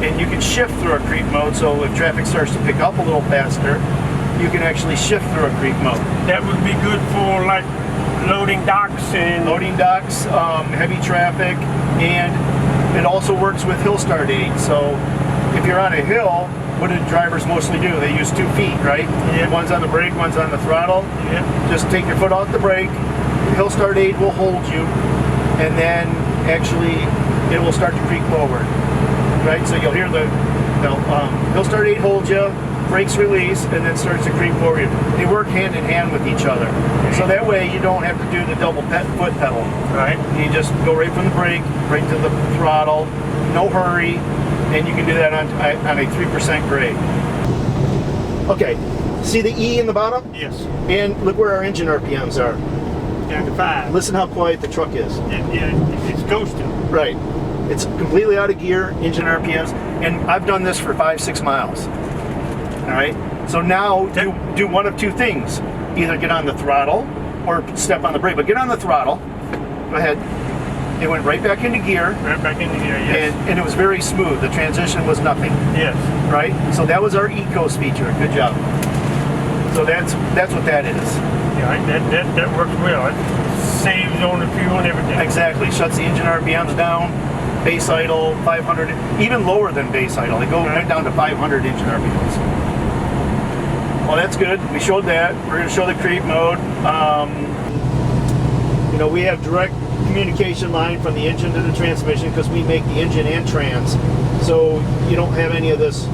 And you can shift through a creep mode, so if traffic starts to pick up a little faster, you can actually shift through a creep mode. That would be good for like loading docks and Loading docks, heavy traffic, and it also works with hill start aid. So if you're on a hill, what do drivers mostly do? They use 2 feet, right? Yeah. One's on the brake, one's on the throttle. Yeah. Just take your foot off the brake, hill start aid will hold you, and then actually it will start to creep forward. Right? So you'll hear the hill start aid holds you, brakes release, and then starts to creep forward. They work hand in hand with each other. So that way you don't have to do the double foot pedal. Right. You just go right from the brake, right to the throttle, no hurry, and you can do that on a 3% grade. Okay, see the E in the bottom? Yes. And look where our engine RPMs are. Down to 5. Listen how quiet the truck is. Yeah, it's ghosting. Right. It's completely out of gear, engine RPMs, and I've done this for 5-6 miles. All right. So now do one of 2 things: either get on the throttle or step on the brake. But get on the throttle. Go ahead. It went right back into gear. Right back into here, yes. And it was very smooth. The transition was nothing. Yes. Right. So that was our E-Coast feature. Good job. So that's what that is. Yeah, that works well. It saves on the fuel and everything. Exactly. Shuts the engine RPMs down. Base idle 500, even lower than base idle. They go right down to 500 engine RPMs. Well, that's good. We showed that. We're going to show the creep mode. You know, we have direct communication line from the engine to the transmission because we make the engine and trans. So you don't have any of this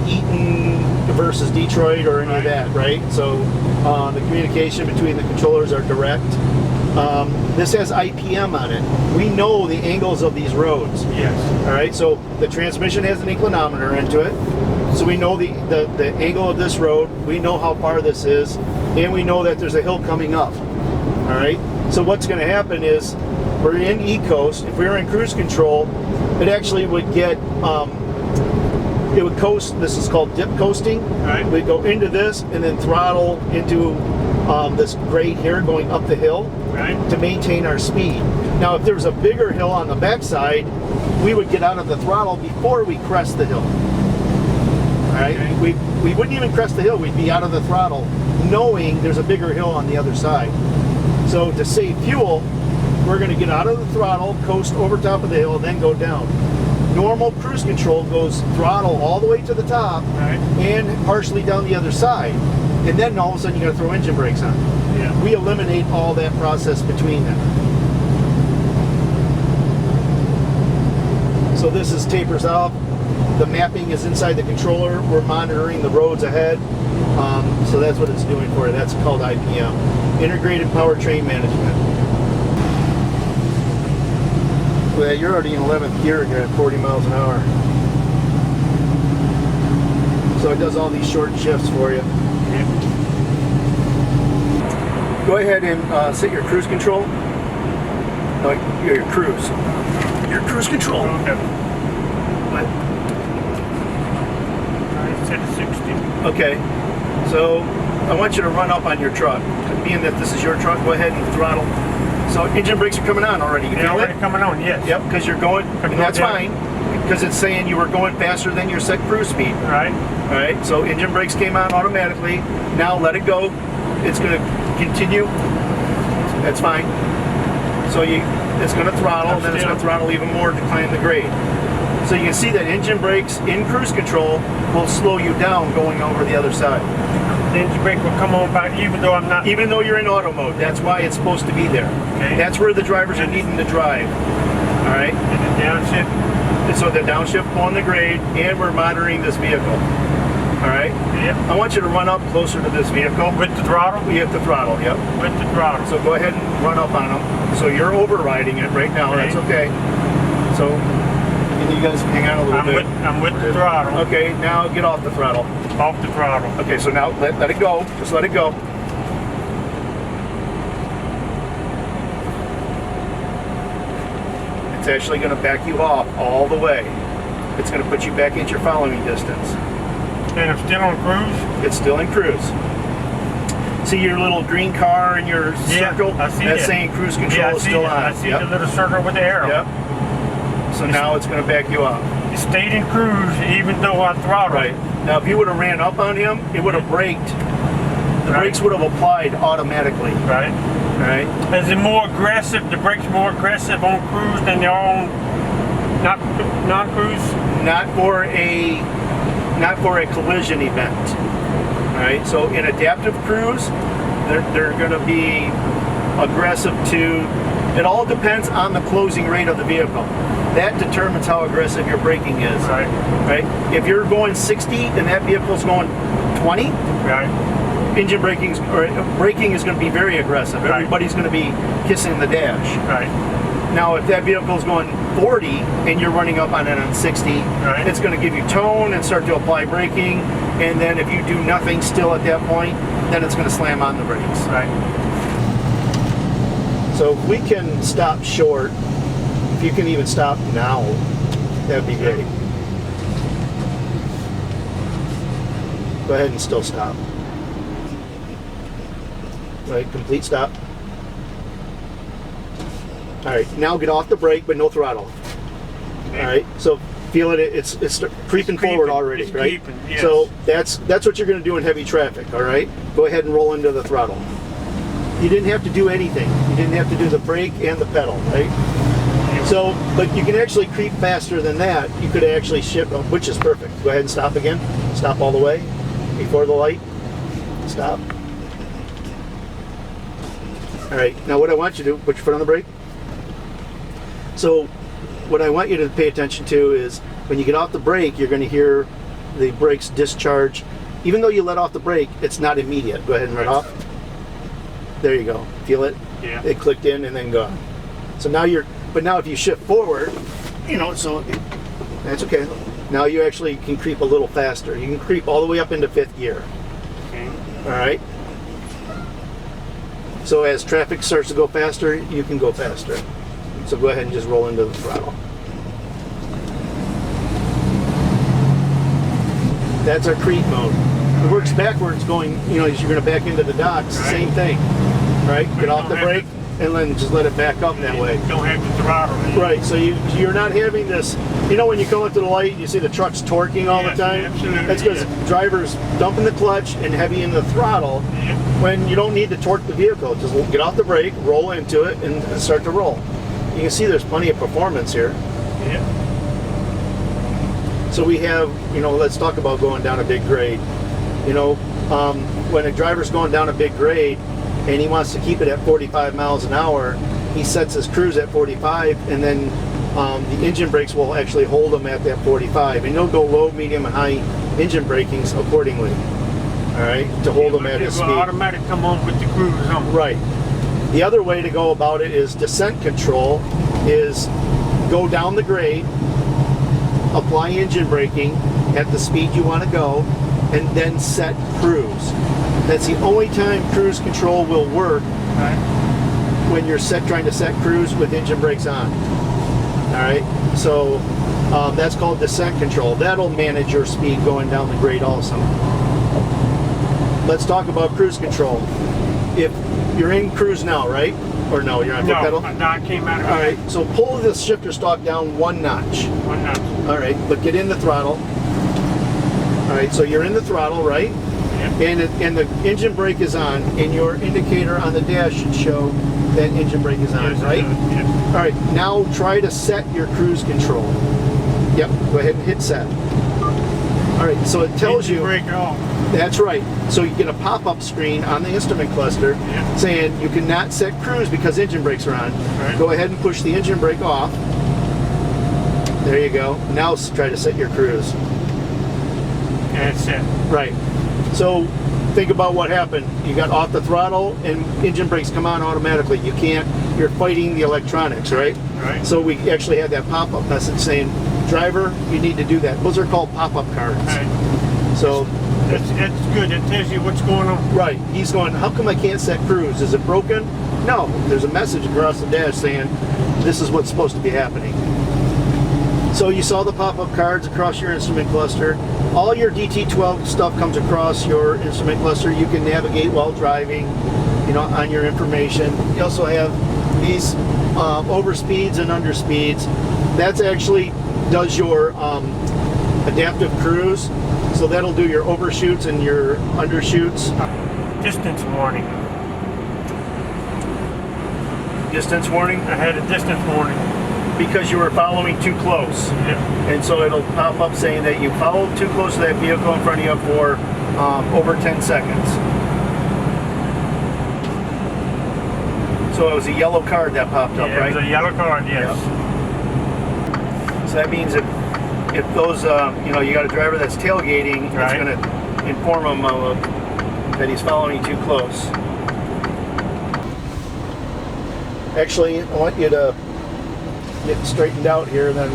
Eaton versus Detroit or any of that, right? So the communication between the controllers are direct. This has IPM on it. We know the angles of these roads. Yes. All right, so the transmission has an inclinometer into it. So we know the angle of this road, we know how far this is, and we know that there's a hill coming up. All right, so what's going to happen is we're in E-Coast. If we were in cruise control, it actually would get, it would coast. This is called dip coasting. Right. We'd go into this and then throttle into this grade here going up the hill. Right. To maintain our speed. Now, if there was a bigger hill on the backside, we would get out of the throttle before we crest the hill. All right, Okay. we wouldn't even crest the hill. We'd be out of the throttle, knowing there's a bigger hill on the other side. So to save fuel, we're going to get out of the throttle, coast over top of the hill, and then go down. Normal cruise control goes throttle all the way to the top, Right. and partially down the other side, and then all of a sudden you got to throw engine brakes on. Yeah. We eliminate all that process between them. So this is tapers out. The mapping is inside the controller. We're monitoring the roads ahead. So that's what it's doing for you. That's called IPM. Integrated Powertrain Management. Well, you're already in 11th gear. You're at 40 miles an hour. So it does all these short shifts for you. Yeah. Go ahead and set your cruise control. No, your cruise. Your cruise control. Okay. What? I set 60. Okay. So I want you to run up on your truck. Being that this is your truck, go ahead and throttle. So engine brakes are coming on already. You They're feel already it? coming on, yes. Yep, because you're going, and that's fine. Because it's saying you were going faster than your set cruise speed. Right. All right, so engine brakes came on automatically. Now let it go. It's going to continue. That's fine. So it's going to throttle, and then it's going to throttle even more to climb the grade. So you can see that engine brakes in cruise control will slow you down going over the other side. The engine brake will come on back even though I'm not. Even though you're in auto mode, that's why it's supposed to be there. Okay. That's where the drivers are needing to drive. All right. And the downshift. And so the downshift on the grade, and we're monitoring this vehicle. All right. Yep. I want you to run up closer to this vehicle. With the throttle? You have the throttle. Yep. With the throttle. So go ahead and run up on them. So you're overriding it right now. Okay. That's okay. So can you guys hang on a little bit? I'm with the throttle. Okay. Now get off the throttle. Off the throttle. Okay. So now let it go. Just let it go. It's actually going to back you off all the way. It's going to put you back into your following distance. And it's still on cruise? It's still in cruise. See your little green car in your circle? I see That's that. saying cruise control is still on. I see the little circle with the arrow. Yep. So now it's going to back you off. It stayed in cruise even though I throttled. Right. Now if you would have ran up on him, it would have braked. The brakes would have applied automatically. Right. Right. Is it more aggressive? The brakes more aggressive on cruise than they are on non-cruise? Not for a collision event. All right. So in adaptive cruise, they're going to be aggressive to. It all depends on the closing rate of the vehicle. That determines how aggressive your braking is. Right. Right. If you're going 60 and that vehicle's going 20. Right. Engine braking is going to be very aggressive. Right. Everybody's going to be kissing the dash. Right. Now, if that vehicle's going 40 and you're running up on it on 60, right. It's going to give you tone and start to apply braking. And then if you do nothing still at that point, then it's going to slam on the brakes. Right. So if we can stop short, if you can even stop now, that'd be great. Go ahead and still stop. Right, complete stop. All right, now get off the brake, but no throttle. Okay. All right, so feel it, it's creeping forward already, it's right? creeping, yes. So that's what you're going to do in heavy traffic. All right, go ahead and roll into the throttle. You didn't have to do anything. You didn't have to do the brake and the pedal, right? So, but you can actually creep faster than that. You could actually shift, which is perfect. Go ahead and stop again. Stop all the way before the light. Stop. All right, now what I want you to do, put your foot on the brake. So what I want you to pay attention to is when you get off the brake, you're going to hear the brakes discharge. Even though you let off the brake, it's not immediate. Go ahead and let off. There you go. Feel it? Yeah. It clicked in and then gone. So now but now if you shift forward, that's okay. Now you actually can creep a little faster. You can creep all the way up into 5th gear. Okay. All right? So as traffic starts to go faster, you can go faster. So go ahead and just roll into the throttle. That's our creep mode. It works backwards going, as you're going to back into the docks, Right. same thing. Right? Get off the brake and then just let it back up that way. Don't have to throttle. Right, so you're not having this, when you come up to the light, you see the trucks torquing all Yes, the time? absolutely, That's because drivers dumping the clutch and heavy in the throttle when you don't need to torque the vehicle. Just get off the brake, roll into it, and start to roll. You can see there's plenty of performance here. Yeah. So we have, let's talk about going down a big grade. When a driver's going down a big grade and he wants to keep it at 45 miles an hour, he sets his cruise at 45, and then the engine brakes will actually hold him at that 45, and he'll go low, medium, and high engine brakings accordingly. All right, to hold him at his speed. Automatic come on with the cruise on. Right. The other way to go about it is descent control. Is go down the grade, apply engine braking at the speed you want to go, and then set cruise. That's the only time cruise control will work. Right. When you're trying to set cruise with engine brakes on. All right, so that's called descent control. That'll manage your speed going down the grade also. Let's talk about cruise control. If you're in cruise now, right? Or no, you're on foot pedal? No, I came out of it. All right, so pull the shifter stalk down 1 notch. 1 notch. All right, but get in the throttle. All right, so you're in the throttle, right? Yeah. And the engine brake is on, and your indicator on the dash should show that engine brake is on, Yes, right? yes. All right, now try to set your cruise control. Yep, go ahead and hit set. All right, so it tells Engine you. brake off. That's right. So you get a pop-up screen on the instrument cluster saying you cannot set cruise because engine brakes are on. Right. Go ahead and push the engine brake off. There you go. Now try to set your cruise. And it's set. Right. So think about what happened. You got off the throttle and engine brakes come on automatically. You're fighting the electronics, right? Right. So we actually had that pop-up message saying, driver, you need to do that. Those are called pop-up cards. Right. So That's good. It tells you what's going on. right, he's going, how come I can't set cruise? Is it broken? No, there's a message across the dash saying this is what's supposed to be happening. So you saw the pop-up cards across your instrument cluster. All your DT12 stuff comes across your instrument cluster. You can navigate while driving, you know, on your information. You also have these overspeeds and underspeeds. That's actually does your adaptive cruise. So that'll do your overshoots and your undershoots. Distance warning. Distance warning? I had a distance warning. Because you were following too close. Yeah. And so it'll pop up saying that you followed too close to that vehicle in front of you for over 10 seconds. So it was a yellow card that popped up, Yeah, right? it was a yellow card, yes. Yep. So that means if those, you know, you got a driver that's tailgating, Right. it's going to inform him that he's following you too close. Actually, I want you to get straightened out here, then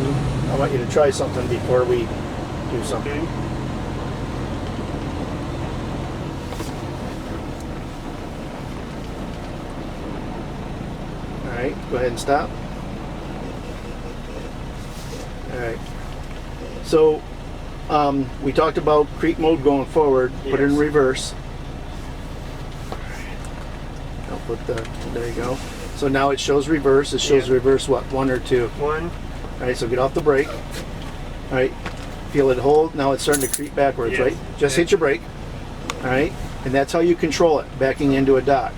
I want you to try something before we do something. Okay. Alright, go ahead and stop. Alright. So, we talked about creep mode going forward. Put it in Yes. reverse. I'll put the, there you go. So now it shows reverse. It shows Yeah. reverse what, 1 or 2? 1. Alright, so get off the brake. Alright, feel it hold. Now it's starting to creep backwards, Yes. right? Just Yeah. hit your brake. Alright, and that's how you control it, backing into a dock.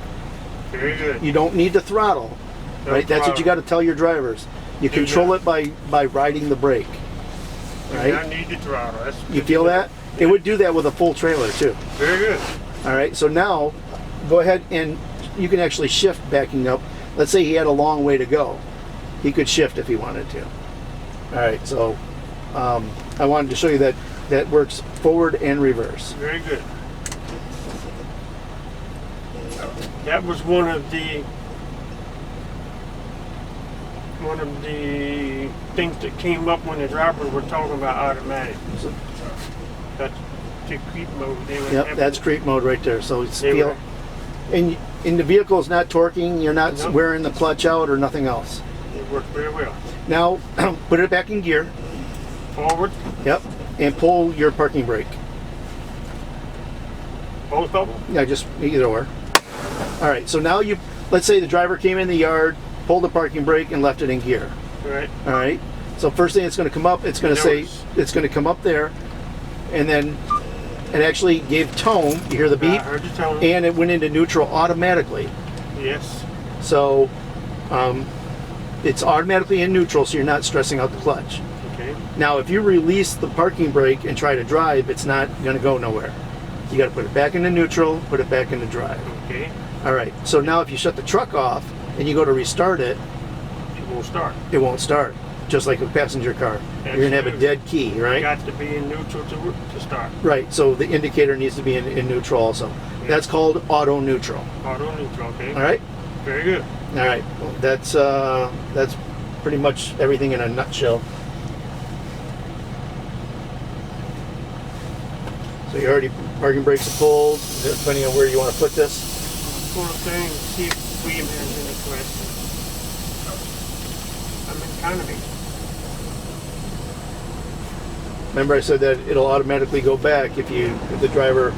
Very good. You don't need to throttle, No right? That's what you got throttle. to tell your drivers. You Do control not. it by riding the brake, Do right? not need the throttle. That's You good feel to know. that? It would do that with a full trailer too. Very good. Alright, so now go ahead and you can actually shift backing up. Let's say he had a long way to go. He could shift if he wanted to. Alright, so I wanted to show you that that works forward and reverse. Very good. That was one of the things that came up when the drivers were talking about automatic. So, That's to creep mode. They were yep, having- that's creep mode right there. So it's They feel, were- and the vehicle is not torquing, you're not Nope. wearing the clutch out or nothing else. It worked very well. Now put it back in gear. Forward, Yep, and pull your parking brake. both of them. Yeah, just either or. All right, so now you, let's say the driver came in the yard, pulled the parking brake, and left it in gear. Right. All right. So first thing it's going to come up, it's going to say, Notice. it's going to come up there, and then it actually gave tone. You hear the I beep, heard the tone. and it went into neutral automatically. Yes. So it's automatically in neutral, so you're not stressing out the clutch. Okay. Now, if you release the parking brake and try to drive, it's not going to go nowhere. You got to put it back into neutral, put it back into drive. Okay. All right. So now, if you shut the truck off and you go to restart it, It will start. it won't start. Just like a passenger car, you're going to have a Absolutely. dead key, right? Got to be in neutral to start. Right. So the indicator needs to be in neutral also. That's called auto neutral. Auto neutral. Okay. All right. Very good. All right. Well, that's pretty much everything in a nutshell. So you already parking brakes are pulled, depending on where you want to put this. One thing, see if William has any questions. I'm in economy. Remember, I said that it'll automatically go back if the driver,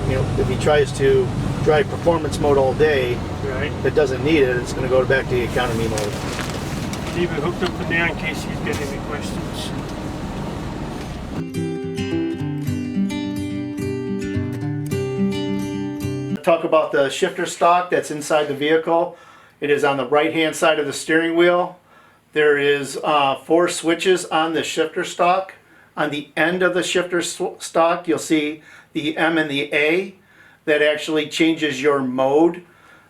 you know, if he tries to drive performance mode all day, Right. that doesn't need it, it's going to go back to the economy mode. Leave it hooked up for now in case he's got any questions. Talk about the shifter stock that's inside the vehicle. It is on the right hand side of the steering wheel. There is 4 switches on the shifter stock. On the end of the shifter stock, you'll see the M and the A that actually changes your mode.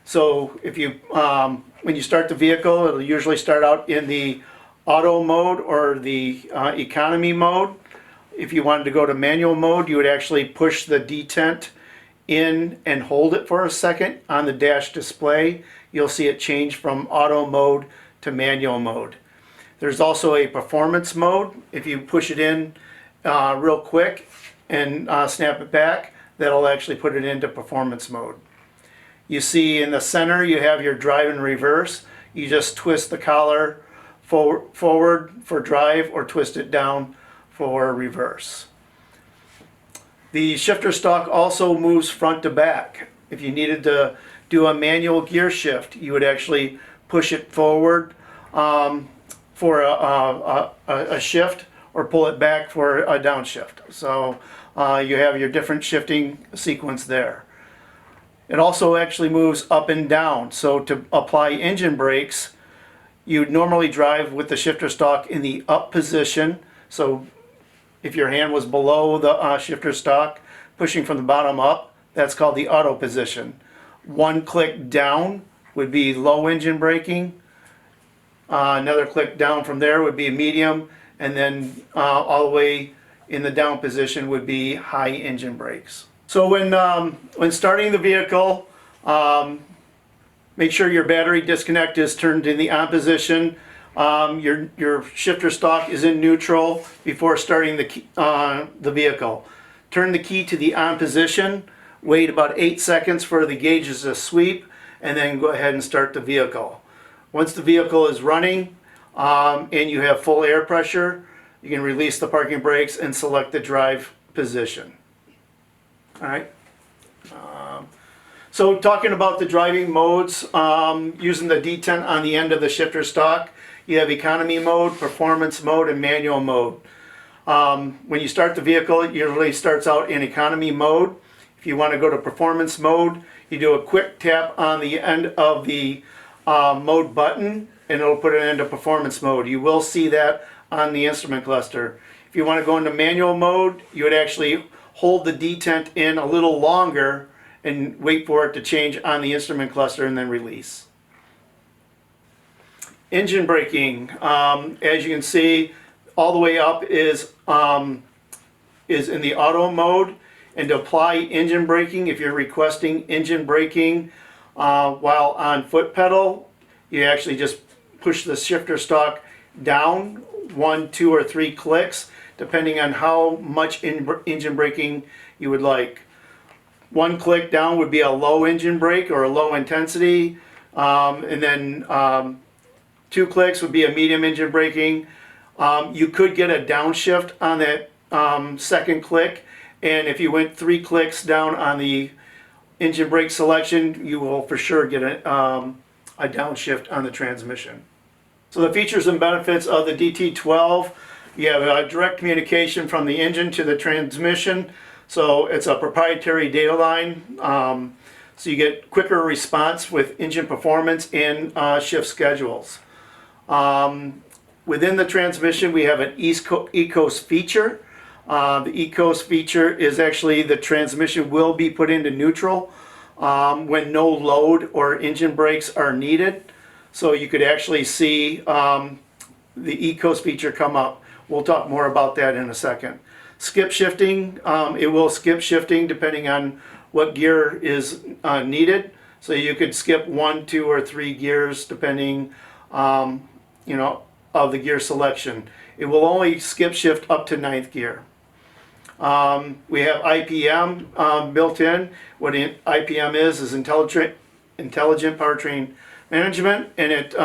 So if you when you start the vehicle, it'll usually start out in the auto mode or the economy mode. If you wanted to go to manual mode, you would actually push the detent in and hold it for a second on the dash display. You'll see it change from auto mode to manual mode. There's also a performance mode. If you push it in real quick and snap it back, that'll actually put it into performance mode. You see in the center you have your drive and reverse. You just twist the collar forward for drive or twist it down for reverse. The shifter stalk also moves front to back. If you needed to do a manual gear shift, you would actually push it forward for a shift, or pull it back for a downshift. So you have your different shifting sequence there. It also actually moves up and down. So to apply engine brakes, you'd normally drive with the shifter stalk in the up position. So if your hand was below the shifter stalk, pushing from the bottom up, that's called the auto position. One click down would be low engine braking. Another click down from there would be medium, and then all the way in the down position would be high engine brakes. So when starting the vehicle, make sure your battery disconnect is turned in the on position. Your shifter stalk is in neutral before starting the vehicle. Turn the key to the on position, wait about 8 seconds for the gauges to sweep, and then go ahead and start the vehicle. Once the vehicle is running and you have full air pressure, you can release the parking brakes and select the drive position. All right. So talking about the driving modes, using the D10 on the end of the shifter stalk, you have economy mode, performance mode, and manual mode. When you start the vehicle, it usually starts out in economy mode. If you want to go to performance mode, you do a quick tap on the end of the mode button, and it'll put it into performance mode. You will see that on the instrument cluster. If you want to go into manual mode, you would actually hold the detent in a little longer and wait for it to change on the instrument cluster and then release. Engine braking, as you can see, all the way up is in the auto mode. And to apply engine braking, if you're requesting engine braking while on foot pedal, you actually just push the shifter stalk down 1, 2, or 3 clicks, depending on how much engine braking you would like. 1 click down would be a low engine brake or a low intensity, and then 2 clicks would be a medium engine braking. You could get a downshift on that second click, and if you went 3 clicks down on the engine brake selection, you will for sure get a downshift on the transmission. So the features and benefits of the DT12, you have a direct communication from the engine to the transmission. So it's a proprietary data line. So you get quicker response with engine performance and shift schedules. Within the transmission, we have an ECOS feature. The ECOS feature is actually the transmission will be put into neutral when no load or engine brakes are needed. So you could actually see the ECOS feature come up. We'll talk more about that in a second. Skip shifting, it will skip shifting depending on what gear is needed. So you could skip 1, 2, or 3 gears depending, of the gear selection. It will only skip shift up to 9th gear. We have IPM built in. What IPM is intelligent powertrain management, and it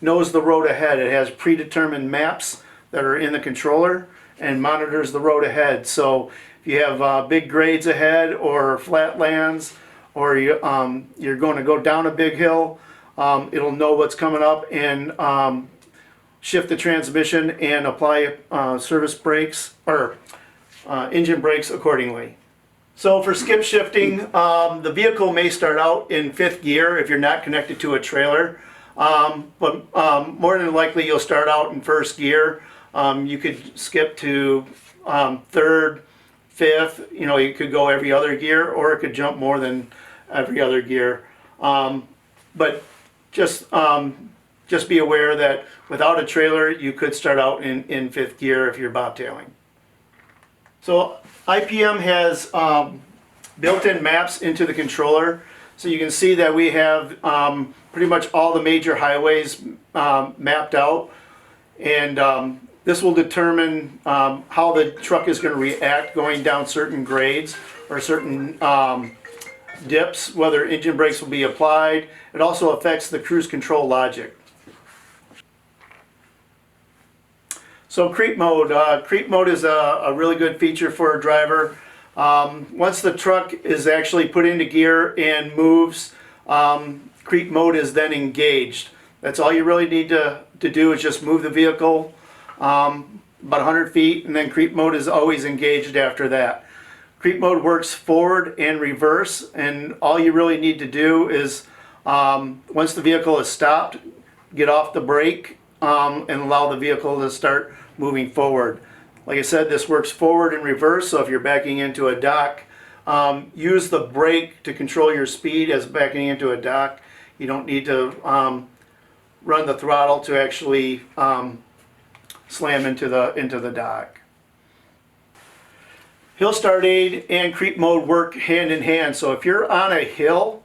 knows the road ahead. It has predetermined maps that are in the controller and monitors the road ahead. So if you have big grades ahead or flat lands, or you're going to go down a big hill, it'll know what's coming up and shift the transmission and apply service brakes or engine brakes accordingly. So for skip shifting, the vehicle may start out in 5th gear if you're not connected to a trailer, but more than likely you'll start out in 1st gear. You could skip to 3rd, 5th, you could go every other gear, or it could jump more than every other gear. But just be aware that without a trailer, you could start out in 5th gear if you're bobtailing. So IPM has built-in maps into the controller. So you can see that we have pretty much all the major highways mapped out. And this will determine how the truck is going to react going down certain grades or certain dips, whether engine brakes will be applied. It also affects the cruise control logic. So creep mode. Creep mode is a really good feature for a driver. Once the truck is actually put into gear and moves, creep mode is then engaged. That's all you really need to do is just move the vehicle about 100 feet, and then creep mode is always engaged after that. Creep mode works forward and reverse, and all you really need to do is once the vehicle is stopped, get off the brake and allow the vehicle to start moving forward. Like I said, this works forward and reverse, so if you're backing into a dock, use the brake to control your speed as backing into a dock. You don't need to run the throttle to actually slam into the dock. Hill start aid and creep mode work hand in hand. So if you're on a hill,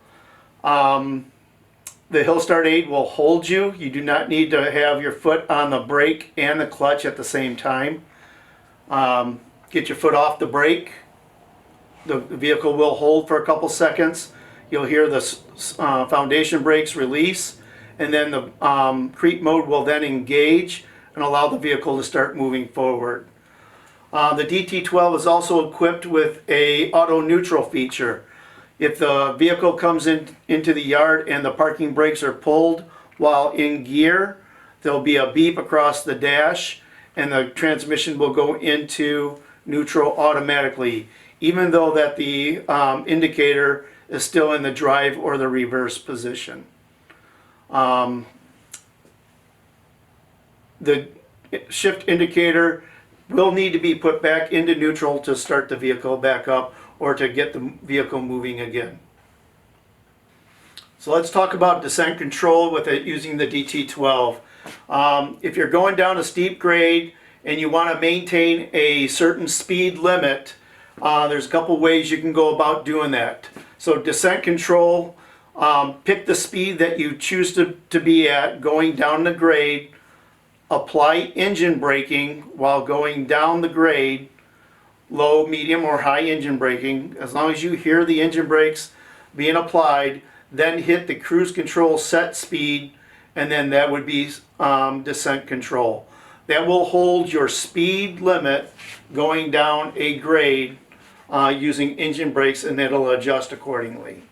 the hill start aid will hold you. You do not need to have your foot on the brake and the clutch at the same time. Get your foot off the brake. The vehicle will hold for a couple seconds. You'll hear the foundation brakes release, and then the creep mode will then engage and allow the vehicle to start moving forward. The DT12 is also equipped with a auto neutral feature. If the vehicle comes into the yard and the parking brakes are pulled while in gear, there'll be a beep across the dash and the transmission will go into neutral automatically, even though that the indicator is still in the drive or the reverse position. The shift indicator will need to be put back into neutral to start the vehicle back up or to get the vehicle moving again. So let's talk about descent control with it using the DT12. If you're going down a steep grade and you want to maintain a certain speed limit, there's a couple ways you can go about doing that. So descent control, pick the speed that you choose to be at going down the grade, apply engine braking while going down the grade, low, medium, or high engine braking. As long as you hear the engine brakes being applied, then hit the cruise control set speed, and then that would be descent control. That will hold your speed limit going down a grade using engine brakes, and it'll adjust accordingly.